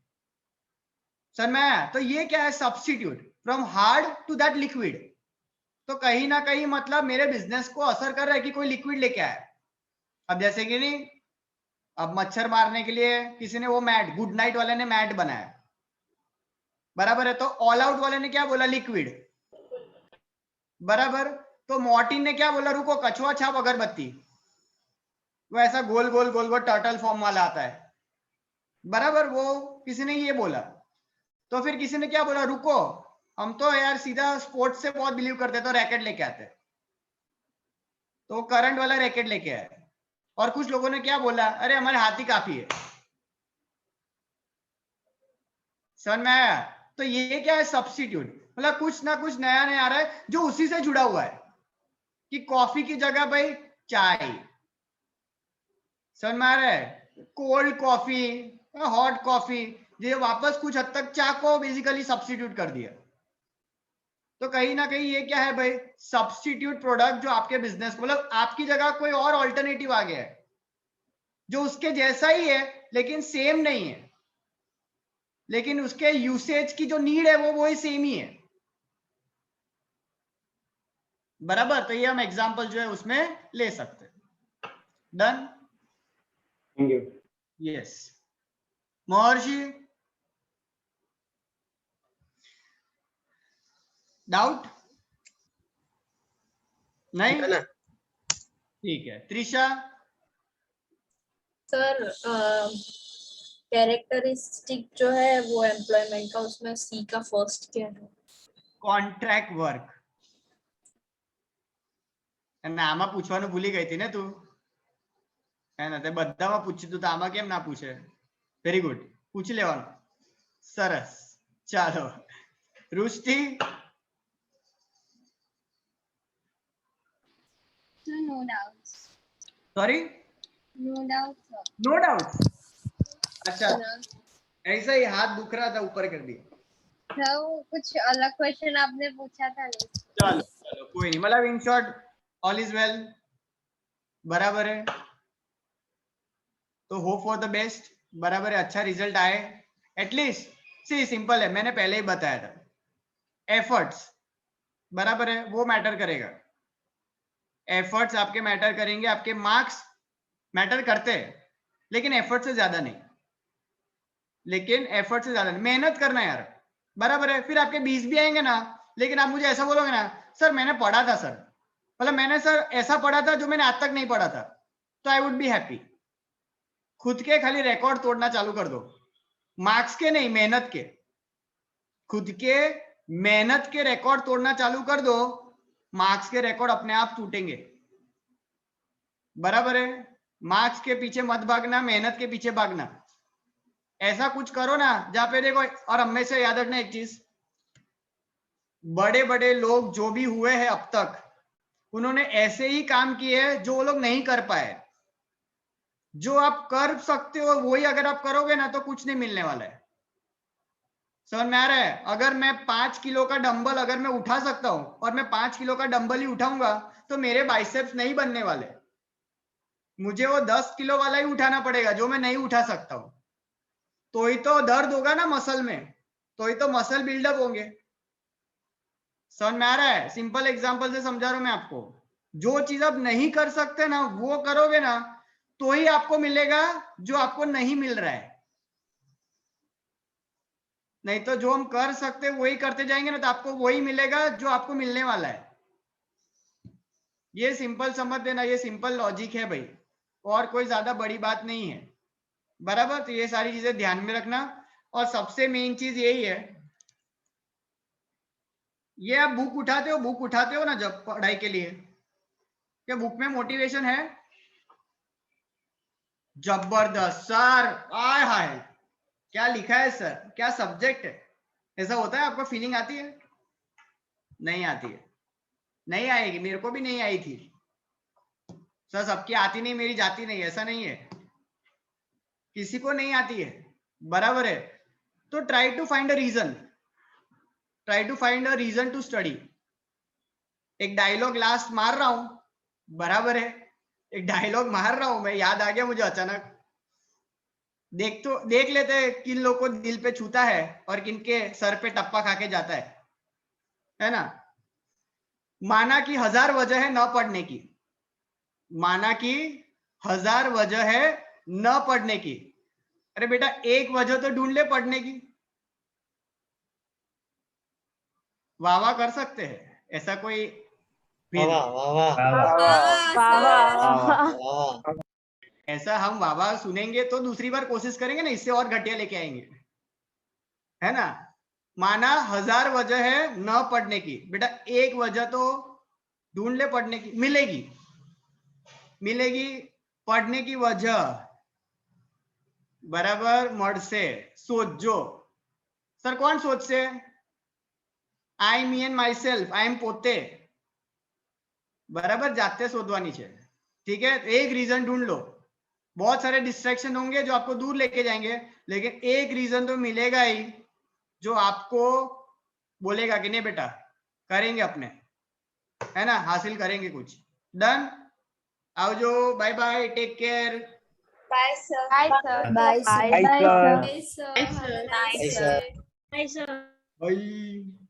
समझ में आया। तो ये क्या है, substitute from hard to that liquid. तो कहीं ना कहीं मतलब मेरे बिजनेस को असर कर रहा है कि कोई लिक्विड लेके आया। अब जैसे कि नहीं, अब मच्छर मारने के लिए किसी ने वो मैट, गुड नाइट वाले ने मैट बनाया बराबर है। तो ऑल आउट वाले ने क्या बोला, लिक्विड बराबर। तो मॉर्टिन ने क्या बोला, रुको कछुआ छाप अगरबत्ती, वो ऐसा गोल गोल गोल गोल टर्टल फॉर्म वाला आता है बराबर, वो किसी ने ये बोला। तो फिर किसी ने क्या बोला, रुको हम तो यार सीधा स्पोर्ट्स से बहुत बिलीव करते, तो रैकेट लेके आते, तो करंट वाला रैकेट लेके आए। और कुछ लोगों ने क्या बोला, अरे हमारे हाथी काफी है। समझ में आया। तो ये क्या है, सब्स्टिट्यूट। मतलब कुछ ना कुछ नया नया आ रहा है जो उसी से जुड़ा हुआ है कि कॉफी की जगह भाई चाय। समझ में आ रहा है, कोल्ड कॉफी, हॉट कॉफी, ये वापस कुछ हद तक चाय को बेसिकली सब्स्टिट्यूट कर दिया। तो कहीं ना कहीं ये क्या है भाई, सब्स्टिट्यूट प्रोडक्ट जो आपके बिजनेस, मतलब आपकी जगह कोई और ऑल्टरनेटिव आ गया है जो उसके जैसा ही है लेकिन सेम नहीं है, लेकिन उसके यूसेज की जो नीड है वो वही सेम ही है बराबर। तो ये हम एग्जांपल जो है उसमें ले सकते हैं। Done. Thank you. Yes Maharshi, doubt नहीं, ठीक है। त्रिशा, सर कैरेक्टरिस्टिक जो है वो एम्प्लॉयमेंट का, उसमें सी का फर्स्ट क्या है? Contract work. આમાં પૂછવાનું ભૂલી ગઈ હતી ને તું, હે ને? તે બધામાં પૂછ્યું તો આમાં કેમ ના પૂછે? વેરી ગુડ, પૂછી લેવાનું. સરસ, ચાલો. Rushti, No doubts. Sorry, No doubts, sir. No doubt. अच्छा, ऐसा ही हाथ दुख रहा था, ऊपर कर दिया। Sir, कुछ अलग क्वेश्चन आपने पूछा था नहीं? चलो चलो कोई नहीं, मतलब in short all is well बराबर है। तो होप फॉर द बेस्ट बराबर है, अच्छा रिजल्ट आए एटलीस्ट। सी सिंपल है, मैंने पहले ही बताया था, एफर्ट्स बराबर है वो मैटर करेगा। एफर्ट्स आपके मैटर करेंगे, आपके मार्क्स मैटर करते हैं लेकिन एफर्ट से ज्यादा नहीं, लेकिन एफर्ट से ज्यादा नहीं। मेहनत करना यार बराबर है। फिर आपके 20 भी आएंगे ना, लेकिन आप मुझे ऐसा बोलोगे ना, सर मैंने पढ़ा था सर, मतलब मैंने सर ऐसा पढ़ा था जो मैंने आज तक नहीं पढ़ा था, तो आई वुड बी हैप्पी। खुद के खाली रिकॉर्ड तोड़ना चालू कर दो, मार्क्स के नहीं, मेहनत के। खुद के मेहनत के रिकॉर्ड तोड़ना चालू कर दो, मार्क्स के रिकॉर्ड अपने आप टूटेंगे बराबर है, मार्क्स के पीछे मत भागना, मेहनत के पीछे भागना। ऐसा कुछ करो ना जहाँ पे देखो, और हमेशा याद रखना एक चीज, बड़े बड़े लोग जो भी हुए हैं अब तक, उन्होंने ऐसे ही काम किए हैं जो वो लोग नहीं कर पाए। जो आप कर सकते हो वही अगर आप करोगे ना तो कुछ नहीं मिलने वाला है। समझ में आ रहा है? अगर मैं 5 किलो का डंबल अगर मैं उठा सकता हूं और मैं 5 किलो का डंबल ही उठाऊंगा तो मेरे बाइसेप्स नहीं बनने वाले, मुझे वो 10 किलो वाला ही उठाना पड़ेगा जो मैं नहीं उठा सकता हूं। तो ही तो दर्द होगा ना मसल में, तो ही तो मसल बिल्डअप होंगे। समझ में आ रहा है? सिंपल एग्जांपल से समझा रहा हूं मैं आपको। जो चीज आप नहीं कर सकते ना वो करोगे ना तो ही आपको मिलेगा जो आपको नहीं मिल रहा है। नहीं तो जो हम कर सकते वही करते जाएंगे ना तो आपको वही मिलेगा जो आपको मिलने वाला है। ये सिंपल समझ देना, ये सिंपल लॉजिक है भाई, और कोई ज्यादा बड़ी बात नहीं है। बराबर? तो ये सारी चीजें ध्यान में रखना। और सबसे मेन चीज यही है, ये आप बुक उठाते हो ना जब पढ़ाई के लिए, क्या बुक में मोटिवेशन है? जबरदस्त सर, आय हाय क्या लिखा है सर, क्या सब्जेक्ट है। ऐसा होता है? आपको फीलिंग आती है? नहीं आती है, नहीं आएगी, मेरे को भी नहीं आई थी सर। सबकी आती नहीं, मेरी जाती नहीं, ऐसा नहीं है, किसी को नहीं आती है। बराबर है? तो try to find a reason to study. एक डायलॉग लास्ट मार रहा हूं, बराबर है, एक डायलॉग मार रहा हूं मैं, याद आ गया मुझे अचानक। देख लेते हैं किन लोग को दिल पे छूता है और किनके सर पे टप्पा खा के जाता है ना। माना कि 1000 वजह है न पढ़ने की, माना कि 1000 वजह है न पढ़ने की। अरे बेटा एक वजह तो ढूंढ ले पढ़ने की। वाह वाह कर सकते हैं? ऐसा कोई ऐसा हम वाह वाह सुनेंगे तो दूसरी बार कोशिश करेंगे ना, इससे और घटिया लेके आएंगे, है ना। माना 1000 वजह है न पढ़ने की, बेटा एक वजह तो ढूंढ ले पढ़ने की। मिलेगी पढ़ने की वजह, बराबर मर्ड से सोचो। सर कौन सोच से? I me and myself, I am पोते, बराबर जाते शोधवानी છે। ठीक है, एक रीजन ढूंढ लो। बहुत सारे डिस्ट्रैक्शन होंगे जो आपको दूर लेके जाएंगे, लेकिन एक रीजन तो मिलेगा ही जो आपको बोलेगा कि नहीं बेटा करेंगे अपने, है ना, हासिल करेंगे कुछ। डन? आओ जो, bye bye, take care. Bye, sir. Bye, sir. Bye, sir. Bye, sir. Bye, sir. Bye, sir. Bye.